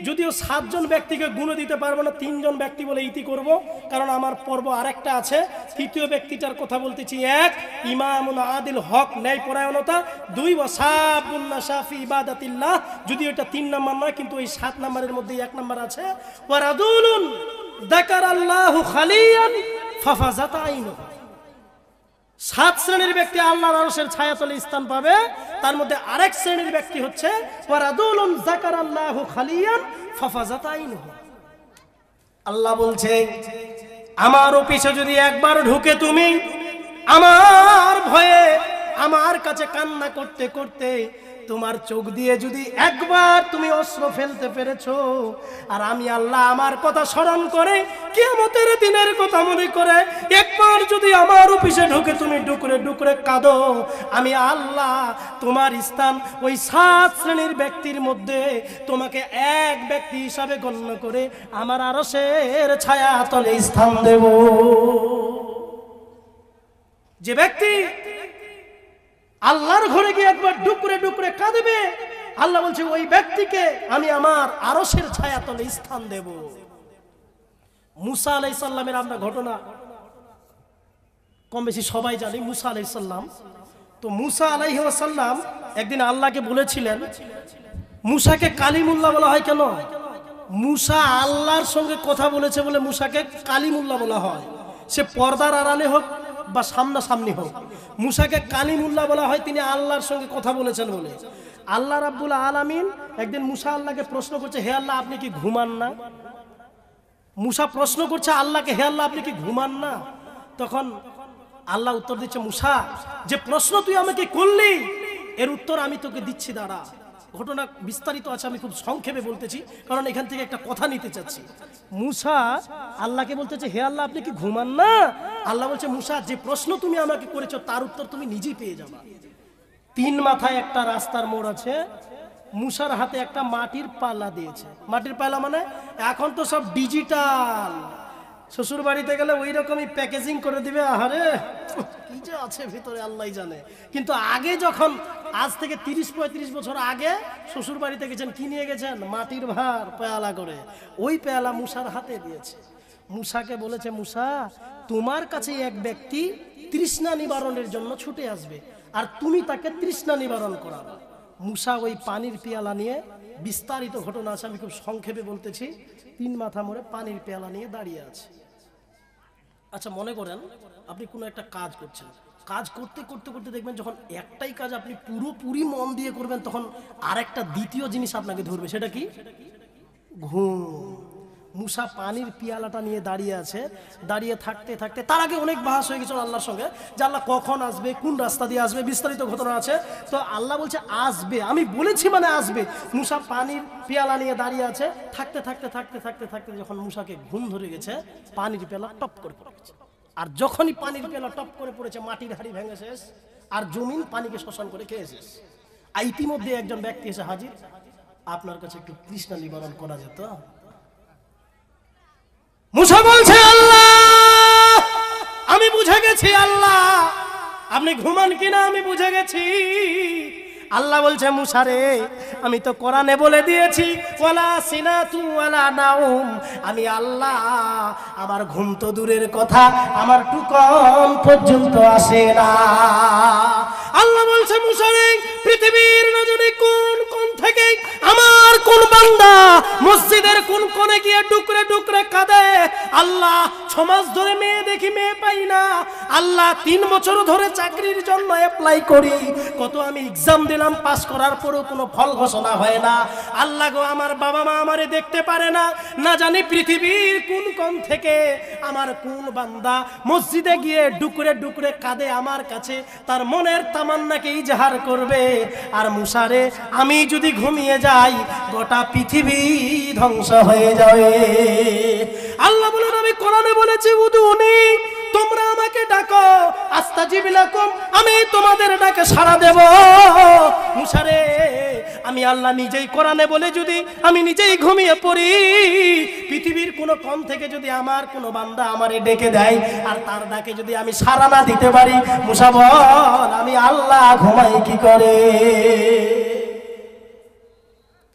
যদিও 7 জন ব্যক্তিকে গুণে দিতে পারবো না, 3 জন ব্যক্তি বলে ইতি করব, কারণ আমার পর্ব আরেকটা আছে। তৃতীয় ব্যক্তিটার কথা বলতেছি। 1 ইমামুন আদিল, হক ন্যায় পরায়ণতা। 2 ওয়াসাবুন নাশাফি ইবাদাতিল্লাহ, যদিও এটা 3 নাম্বার নয়, কিন্তু এই 7 নাম্বারের মধ্যে 1 নাম্বার আছে। ওয়া রাজুলুন যাকারাল্লাহু খালিয়ান ফাফাজাত আইনুহু। 7 শ্রেণীর ব্যক্তি আল্লাহর আরশের ছায়াতলে স্থান পাবে। তার মধ্যে আরেক শ্রেণীর ব্যক্তি হচ্ছে ওয়া রাজুলুন যাকারাল্লাহু খালিয়ান ফাফাজাত আইনুহু। আল্লাহ বলছে, আমার অফিসে যদি একবার ঢুকে তুমি আমার ভয়ে আমার কাছে কান্না করতে করতে তোমার চোখ দিয়ে যদি একবার তুমি অশ্রু ফেলতে পেরেছো, আর আমি আল্লাহ আমার কথা স্মরণ করে কিয়ামতের দিনের কথা মনে করে একবার যদি আমার অফিসে ঢুকে তুমি ডুকরে ডুকরে কাঁদো, আমি আল্লাহ তোমার স্থান ওই 7 শ্রেণীর ব্যক্তির মধ্যে তোমাকে এক ব্যক্তি হিসাবে গণ্য করে আমার আরশের ছায়াতলে স্থান দেব। যে ব্যক্তি আল্লাহর ঘরে গিয়ে একবার ডুকরে ডুকরে কাঁদবে, আল্লাহ বলছে ওই ব্যক্তিকে আমি আমার আরশের ছায়াতলে স্থান দেব। মুসা আলাইহিস সালামের আমরা ঘটনা কম বেশি সবাই জানি। মুসা আলাইহিস সালাম, তো মুসা আলাইহিস সালাম একদিন আল্লাহকে বলেছিলেন, মুসাকে কালিমুল্লাহ বলা হয় কেন? মুসা আল্লাহর সঙ্গে কথা বলেছে বলে মুসাকে কালিমুল্লাহ বলা হয়। সে পর্দার আড়ালে হোক বা সামনাসামনি হোক, মুসাকে কালিমুল্লাহ বলা হয়, তিনি আল্লাহর সঙ্গে কথা বলেছেন বলে। আল্লাহ রাব্বুল আলামিন একদিন মুসা আল্লাহকে প্রশ্ন করছে, হে আল্লাহ আপনি কি ঘুমান না? মুসা প্রশ্ন করছে আল্লাহকে, হে আল্লাহ আপনি কি ঘুমান না? তখন আল্লাহ উত্তর দিচ্ছে, মুসা যে প্রশ্ন তুই আমাকে করলি এর উত্তর আমি তোকে দিচ্ছি, দাঁড়া। ঘটনা বিস্তারিত আছে, আমি খুব সংক্ষেপে বলতেছি কারণ এখান থেকে একটা কথা নিতে চাচ্ছি। মুসা আল্লাহকে বলতেছে, হে আল্লাহ আপনি কি ঘুমান না? আল্লাহ বলছে, মুসা যে প্রশ্ন তুমি আমাকে করেছো তার উত্তর তুমি নিজেই পেয়ে যাবা। 3 মাথায় একটা রাস্তার মোড় আছে। মুসার হাতে একটা মাটির পাল্লা দিয়েছে। মাটির পাল্লা মানে এখন তো সব ডিজিটাল, শ্বশুর বাড়িতে গেলে ওই রকমই প্যাকেজিং করে দিবে। আরে কি যে আছে ভিতরে আল্লাহই জানে। কিন্তু আগে যখন, আজ থেকে 30-35 বছর আগে শ্বশুর বাড়িতে গেছেন, কি নিয়ে গেছেন? মাটির ভার পেয়ালা করে। ওই পেয়ালা মুসার হাতে দিয়েছে। মুসাকে বলেছে, মুসা তোমার কাছে এক ব্যক্তি তৃষ্ণা নিবারণের জন্য ছুটে আসবে, আর তুমি তাকে তৃষ্ণা নিবারণ করাবে। মুসা ওই পানির পেয়ালা নিয়ে, বিস্তারিত ঘটনা আছে, আমি খুব সংক্ষেপে বলতেছি। 3 মাথা মোড়ে পানির পেয়ালা নিয়ে দাঁড়িয়ে আছে। আচ্ছা মনে করেন আপনি কোনো একটা কাজ করছেন, কাজ করতে করতে করতে দেখবেন যখন একটাই কাজ আপনি পুরোপুরি মন দিয়ে করবেন, তখন আরেকটা দ্বিতীয় জিনিস আপনাকে ধরবে। সেটা কি? ঘুম। মুসা পানির পিয়ালাটা নিয়ে দাঁড়িয়ে আছে। দাঁড়িয়ে থাকতে থাকতে, তার আগে অনেক বাহাস হয়ে গেছিল আল্লাহর সঙ্গে যে আল্লাহ কখন আসবে, কোন রাস্তা দিয়ে আসবে, বিস্তারিত ঘটনা আছে। তো আল্লাহ বলছে আসবে, আমি বলেছি মানে আসবে। মুসা পানির পিয়ালা নিয়ে দাঁড়িয়ে আছে। থাকতে থাকতে থাকতে থাকতে থাকতে যখন মুসাকে ঘুম ধরে গেছে, পানির পেয়ালা টপ করে পড়ে গেছে। আর যখনই পানির পেয়ালা টপ করে পড়েছে, মাটির হাড়ি ভেঙে শেষ, আর জমিন পানিকে শোষণ করে খেয়ে শেষ। আর ইতিমধ্যে একজন ব্যক্তি এসে হাজির, আপনার কাছে একটু তৃষ্ণা নিবারণ করা যেত। মুসা বলছে, আল্লাহ আমি বুঝে গেছি, আল্লাহ আপনি ঘুমান কিনা আমি বুঝে গেছি। আল্লাহ বলছে, মুসা রে আমি তো কোরআনে বলে দিয়েছি, ওয়ালা সিনাতু ওয়ালা নাউম, আমি আল্লাহ আমার ঘুম তো দূরের কথা, আমার টুকন পর্যন্ত আসে না। আল্লাহ বলছে, মুসা রে পৃথিবীর নজরে কোন কোন থেকে আমার কোন বান্দা মসজিদের কোন কোণে গিয়ে ডুকরে ডুকরে কাঁদে, আল্লাহ 6 মাস ধরে মেয়ে দেখি মেয়ে পাই না, আল্লাহ 3 বছর ধরে চাকরির জন্য অ্যাপ্লাই করি, কত আমি এক্সাম দিলাম, পাস করার পরও কোনো ফল ঘোষণা হয় না, আল্লাহ গো আমার বাবা মা আমারে দেখতে পারে না, না জানি পৃথিবীর কোন কোণ থেকে আমার কোন বান্দা মসজিদে গিয়ে ডুকরে ডুকরে কাঁদে আমার কাছে, তার মনের তামান্নাকে ইজহার করবে। আর মুসা রে আমি যদি ঘুমিয়ে যাই গোটা পৃথিবী ধ্বংস হয়ে যাবে। আল্লাহ বলেন, আমি কোরআনে বলেছি, উদুনি তোমরা আমাকে ডাকো, আস্তাজিব লাকুম আমি তোমাদের ডাকে সাড়া দেব। মুসা রে আমি আল্লাহ নিজেই কোরআনে বলে যদি আমি নিজেই ঘুমিয়ে পড়ি, পৃথিবীর কোনো কোণ থেকে যদি আমার কোনো বান্দা আমারে ডেকে দেয় আর তার ডাকে যদি আমি সাড়া না দিতে পারি, মুসা বল আমি আল্লাহ ঘুমাই কি করে?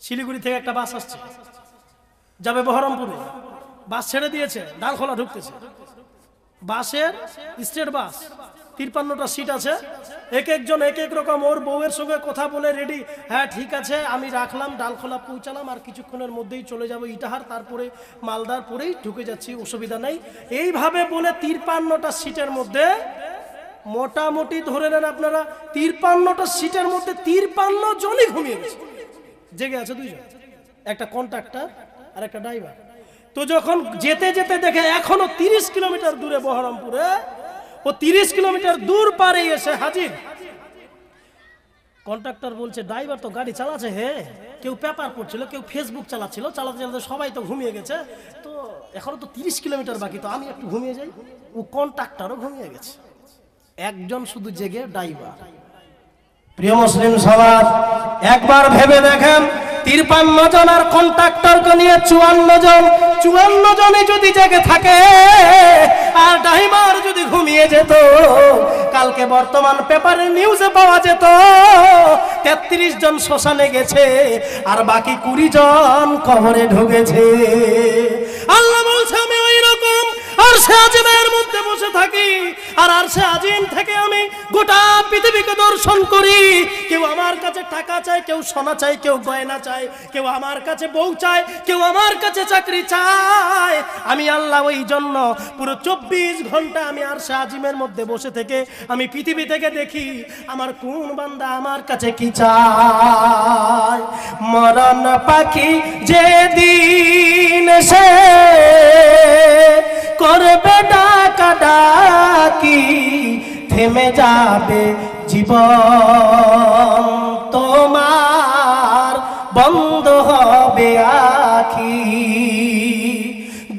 শিলিগুড়ি থেকে একটা বাস আসছে, যাবে বহরমপুরে, বাস ছেড়ে দিয়েছে, ডালখোলা ঢুকতেছে। বাসের স্টেট বাস, 53টা সিট আছে, এক একজন এক এক রকম ওর বউয়ের সঙ্গে কথা বলে রেডি, হ্যাঁ ঠিক আছে আমি রাখলাম, ডালখোলা পৌঁছালাম, আর কিছুক্ষণের মধ্যেই চলে যাব ইটাহার, তারপরে মালদার, পরেই ঢুকে যাচ্ছি, অসুবিধা নেই। এইভাবে বলে 53টা সিটের মধ্যে মোটামুটি ধরে নেন আপনারা 53টা সিটের মধ্যে 53 জনই ঘুমিয়ে গেছে, জেগে আছে দুইজন, একটা কন্ট্রাক্টর আর একটা ড্রাইভার। তো যখন যেতে যেতে দেখে এখনো 30 কিলোমিটার দূরে বহরমপুরে, ও 30 কিলোমিটার দূর পারে এসে হাজির। কন্ট্রাক্টর বলছে ড্রাইভার তো গাড়ি চালাচ্ছে, হে কেউ পেপার পড়ছিল, কেউ ফেসবুক চালাচ্ছিল, চালাতে চালাতে সবাই তো ঘুমিয়ে গেছে, তো এখনো তো 30 কিলোমিটার বাকি, তো আমি একটু ঘুমিয়ে যাই। ও কন্ট্রাক্টরও ঘুমিয়ে গেছে, একজন শুধু জেগে ড্রাইভার। প্রিয় মুসলিম সমাজ, একবার ভেবে দেখেন 53 জন আর কন্ট্রাক্টরকে নিয়ে 54 জনে যদি জেগে থাকে আর ড্রাইভার যদি ঘুমিয়ে যেত, কালকে বর্তমান পেপারের নিউজে পাওয়া যেত 33 জন শ্মশানে গেছে আর বাকি 20 জন কবরে ঢুকেছে। আল্লাহ বলছে আমি ওই রকম আরশে আজিমের মধ্যে বসে থাকি, আর আরশে আজিম থেকে আমি গোটা পৃথিবীকে দর্শন করি। কেউ আমার কাছে টাকা চায়, কেউ সোনা চায়, কেউ গয়না চায়, কেউ আমার কাছে বউ চায়, কেউ আমার কাছে চাকরি চায়। আমি আল্লাহ ওই জন্য পুরো 24 ঘন্টা আমি আরশে আজিমের মধ্যে বসে থেকে আমি পৃথিবী থেকে দেখি আমার কোন বান্দা আমার কাছে কি চায়। মরণ পাখি যেদিন সে করবে ডাকা ডাকি, থেমে যাবে জীবন তোমার, বন্ধ হবে আখি।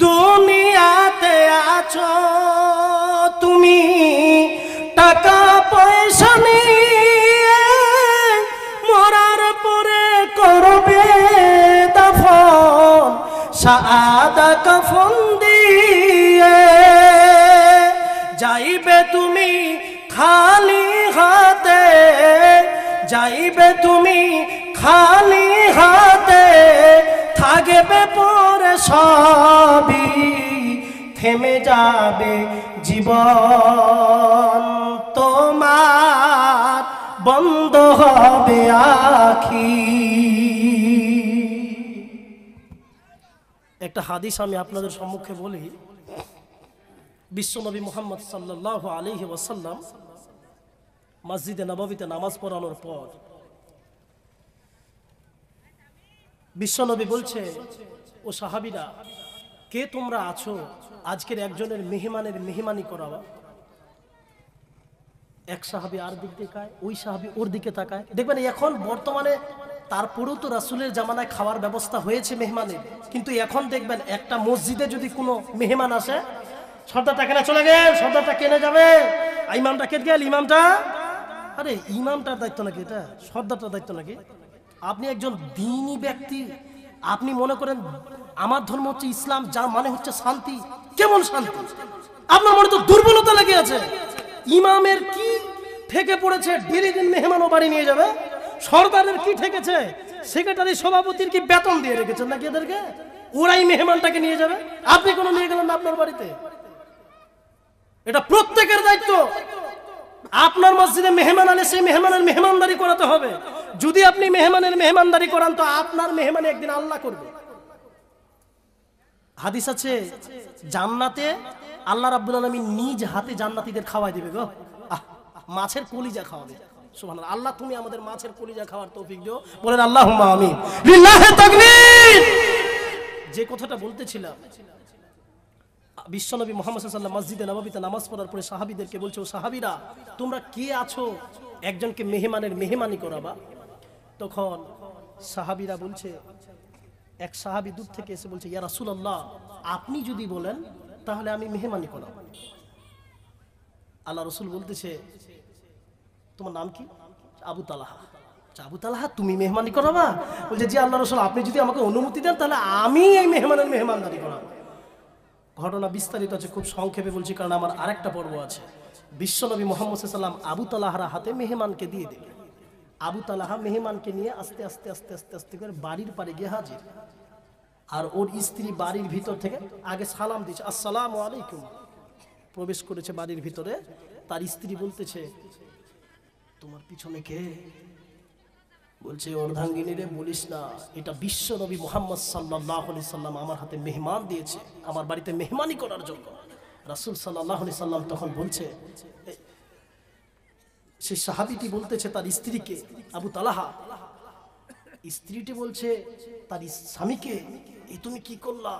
দুনিয়াতে আছো তুমি টাকা পয়সা নিয়ে, মরার পরে করবে দাফন সাদা কাফন দিয়ে। যাইবে তুমি খালি হাতে, যাইবে তুমি খালি হাতে, থাকবে পরে সবই, থেমে যাবে জীবন তোমার, বন্ধ হবে আখি। একটা হাদিস আমি আপনাদের সম্মুখে বলি। বিশ্বনবী মুহাম্মদ সাল্লাল্লাহু আলাইহি ওয়াসাল্লাম মসজিদে নববীতে নামাজ পড়ানোর পর বিশ্বনবী বলছে, ও সাহাবীরা, কে তোমরা আছো আজকের একজনের মেহমানের মেহমানি করাবা? এক সাহাবী আর দিক তাকায়, ওই সাহাবী ওর দিকে তাকায়। দেখবেন এখন বর্তমানে তারপরেও তো রাসূলের জামানায় খাওয়ার ব্যবস্থা হয়েছে মেহমানের, কিন্তু এখন দেখবেন একটা মসজিদে যদি কোনো মেহমান আসে, সর্দারটা কেনে চলে গেল, সর্দারটা কেনে যাবে, ইমামটা কেটে গেল, ইমামটা, আরে ইমামটার দায়িত্ব নাকি এটা? সর্দারটার দায়িত্ব নাকি? আপনি একজন দ্বীনি ব্যক্তি, আপনি মনে করেন আমার ধর্ম হচ্ছে ইসলাম, যার মানে হচ্ছে শান্তি। কেমন শান্তি? আপনার মনে তো দুর্বলতা লেগে আছে। ইমামের কি ঠেকে পড়েছে ডেলি দিন মেহমানও বাড়ি নিয়ে যাবে? সরকারের কি ঠেকেছে? সেক্রেটারি সভাপতির কি বেতন দিয়ে রেখেছেন নাকি এদেরকে? ওরাই মেহমানটাকে নিয়ে যাবে, আপনি কোনো নিয়ে গেলেন না আপনার বাড়িতে? এটা প্রত্যেকের দায়িত্ব। আপনার মসজিদে মেহমান আলে সেই মেহমানের মেহমানদারি করাতে হবে। যদি আপনি মেহমানের মেহমানদারি করান তো আপনার মেহমানে একদিন আল্লাহ করবে। হাদিস আছে জান্নাতে আল্লাহ রাব্বুল আলামিন নিজ হাতে জান্নাতীদের খাওয়াই দিবে গো, মাছের কলিজা খাওয়াবে। সুবহানাল্লাহ। আল্লাহ তুমি আমাদের মাছের কলিজা খাওয়ার তৌফিক দিও, বলেন আল্লাহুম্মা আমিন। লিল্লাহি তাকবীর। যে কথাটা বলতেছিলাম, বিশ্বনবী মুহাম্মদ সাল্লাল্লাহু আলাইহি ওয়াসাল্লাম মসজিদে নববীতে নামাজ পড়ার পরে সাহাবীদেরকে বলছে, ও সাহাবীরা, তোমরা কে আছো একজনকে মেহমানের মেহমানি করাবা? তখন সাহাবীরা বলছে, এক সাহাবী দূর থেকে এসে বলছে, ইয়া রাসূলুল্লাহ, আপনি যদি বলেন তাহলে আমি মেহমানি করাব। আল্লাহ রাসূল বলতেছে, তোমার নাম কি? আবু তালহা। আবু তালহা, তুমি মেহমানি করাবা? বলছে, জি আল্লাহ রাসূল, আপনি যদি আমাকে অনুমতি দেন তাহলে আমি এই মেহমানের মেহমানদারি করাবো। ঘটনা বিস্তারিত আছে, খুব সংক্ষেপে বলছি কারণ আমার আরেকটা পর্ব আছে। বিশ্বনবী মুহাম্মদ সাল্লাল্লাহু আলাইহি ওয়াসাল্লাম আবু তালহার হাতে মেহমানকে দিয়ে দিলেন। আবু তালহা মেহমানকে নিয়ে আস্তে আস্তে আস্তে আস্তে আস্তে করে বাড়ির পাড়ে গিয়ে হাজির। আর ওর স্ত্রী বাড়ির ভিতর থেকে আগে সালাম দিচ্ছে, আসসালামু আলাইকুম, প্রবেশ করেছে বাড়ির ভিতরে। তার স্ত্রী বলতেছে, তোমার পিছনে কে? বলছে, অর্ধাঙ্গিনী রে বলিস না, এটা বিশ্ব নবী মুহাম্মদ সাল্লাল্লাহু আলাইহি সাল্লাম আমার হাতে মেহমান দিয়েছে, আমার বাড়িতে মেহমানি করার জন্য। রাসূল সাল্লাল্লাহু আলাইহি সাল্লাম তখন বলছে, সে সাহাবীটি বলতেছে তার স্ত্রীকে, আবু তালহা, স্ত্রীটি বলছে তার স্বামীকে, এই তুমি কি করলা?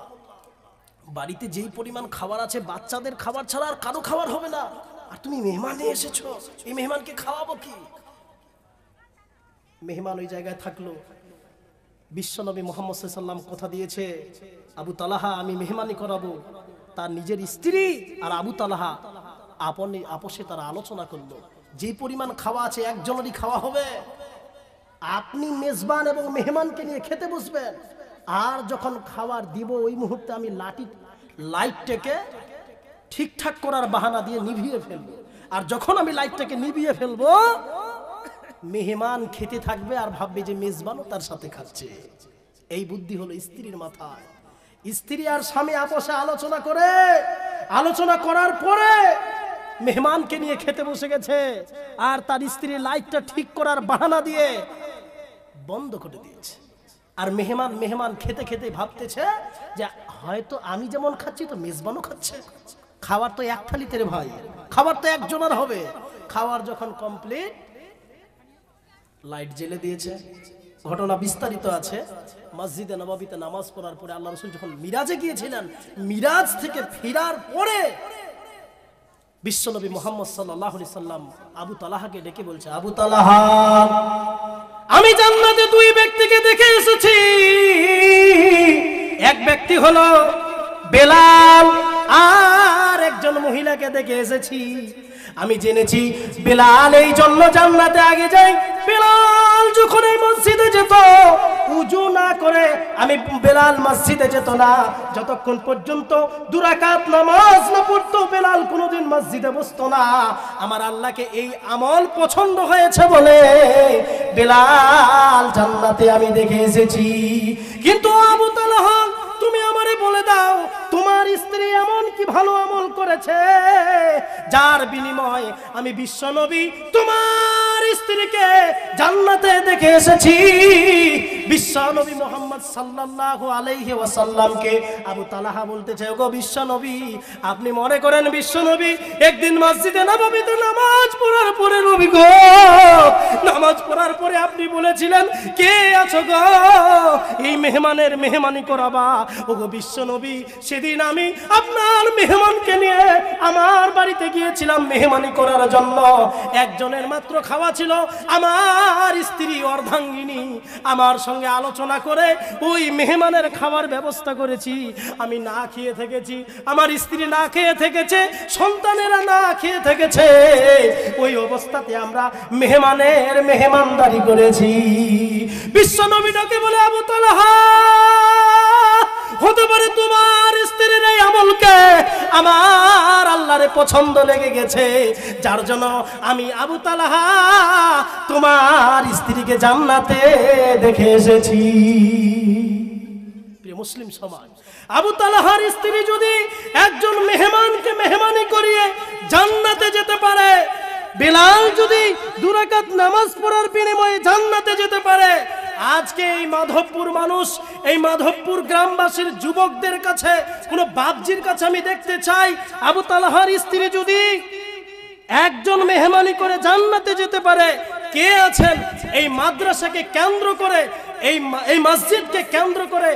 বাড়িতে যেই পরিমাণ খাবার আছে, বাচ্চাদের খাবার ছাড়া আর কারো খাবার হবে না, আর তুমি মেহমান নিয়ে এসেছো, এই মেহমানকে খাওয়াবো কি? মেহমান ওই জায়গায় থাকলো। বিশ্বনবী মুহাম্মদ সাল্লাল্লাহু আলাইহি সাল্লাম কথা দিয়েছে, আবু তালহা আমি মেহমানি করাবো। তার নিজের স্ত্রী আর আবু তালহা আপোষে তারা আলোচনা করলো, যে পরিমাণ খাওয়া আছে একজনেরই খাওয়া হবে, আপনি মেজবান এবং মেহমানকে নিয়ে খেতে বসবেন, আর যখন খাবার দিব ওই মুহূর্তে আমি লাইটটাকে ঠিকঠাক করার বাহানা দিয়ে নিভিয়ে ফেলবো, আর যখন আমি লাইটটাকে নিভিয়ে ফেলবো মেহমান খেতে থাকবে আর ভাববে যে মেজবানও তার সাথে খাচ্ছে। এই বুদ্ধি হলো স্ত্রীর মাথায়। স্ত্রী আর স্বামী আপোষে আলোচনা করার পরে মেহমানকে নিয়ে খেতে বসে গেছে, আর তার স্ত্রী লাইটটা ঠিক করার বাহানা দিয়ে বন্ধ করে দিয়েছে। আর মেহমান খেতে খেতে ভাবতেছে যে হয়তো আমি যেমন খাচ্ছি তো মেজবানও খাচ্ছে, খাবার তো এক থালিতে রে ভাই, খাবার তো একজনের হবে। খাওয়ার যখন কমপ্লিট, লাইট জ্বেলে দিয়েছে। ঘটনা বিস্তারিত আছে। মসজিদে নববীতে নামাজ পড়ার পরে আল্লাহ রাসূল যখন মিরাজে গিয়েছিলেন, মিরাজ থেকে ফেরার পরে বিশ্বনবী মুহাম্মদ সাল্লাল্লাহু আলাইহি সাল্লাম আবু তালহাকে ডেকে বলছে, আবু তালহা, আমি জান্নাতে দুই ব্যক্তিকে দেখে এসেছি। এক ব্যক্তি হলো বেলাল, আর একজন মহিলাকে দেখে এসেছি। আমি জেনেছি বেলাল এই জন্য জান্নাতে আগে যায়, বেলাল যখন এই মসজিদে যেত উযু না করে, আমি বেলাল মসজিদে যেত না যতক্ষণ পর্যন্ত 2 রাকাত নামাজ না পড়তো, বেলাল কোনোদিন মসজিদে বসতো না। আমার আল্লাহকে এই আমল পছন্দ হয়েছে বলে বেলাল জান্নাতে আমি দেখে এসেছি। কিন্তু আবু তালহা, তুমি আমারে বলে দাও তোমার স্ত্রী এমন কি ভালো আমল করেছে যার বিনিময়ে আমি বিশ্বনবী তোমার স্ত্রীকে জান্নাতে দেখে এসেছি। বিশ্বনবী মুহাম্মদ সাল্লাল্লাহু আলাইহি ওয়াসাল্লামকে আবু তালহা বলতেছে, ওগো বিশ্বনবী, আপনি মনে করেন বিশ্বনবী একদিন মসজিদে নববীতে নামাজ পড়ার পরে, নবী গো নামাজ পড়ার পরে আপনি বলেছিলেন কে আছো গো এই মেহমানের মেহমানি করাবা। ওগো বিশ্বনবী, সেদিন আমি আপনার মেহমানকে নিয়ে আমার বাড়িতে গিয়েছিলাম মেহমানি করার জন্য। একজনের মাত্র খাওয়া ছিল, আমার স্ত্রী অর্ধাঙ্গিনী আমার সঙ্গে আলোচনা করে ওই মেহমানের খাবার ব্যবস্থা করেছি। আমি না খেয়ে থেকেছি, আমার স্ত্রী না খেয়ে থেকেছে, সন্তানেরা না খেয়ে থেকেছে। ওই অবস্থাতে আমরা মেহমানের মেহমানদারি করেছি। বিশ্বনবীটাকে বলে, আবু তালহা, হতে পারে তোমার স্ত্রীর এই আমলকে আমার আল্লাহর পছন্দ লেগে গেছে, যার জন্য আমি আবু তালহা তোমার স্ত্রীকে জান্নাতে দেখে এসেছি। প্রিয় মুসলিম সমাজ, আবু তালহার স্ত্রী যদি একজন মেহমানকে মেহমানি করিয়ে জান্নাতে যেতে পারে, বেলাল যদি 2 রাকাত নামাজ পড়ার বিনিময়ে জান্নাতে যেতে পারে, আজকে এই মাধবপুর মানুষ, এই মাধবপুর গ্রামবাসীর যুবকদের কাছে, কোন বাপজির কাছে আমি দেখতে চাই, আবু তালহার স্ত্রী যদি একজন মেহমানি করে জান্নাতে যেতে পারে, কে আছেন এই মাদ্রাসাকে কেন্দ্র করে, এই মসজিদকে কেন্দ্র করে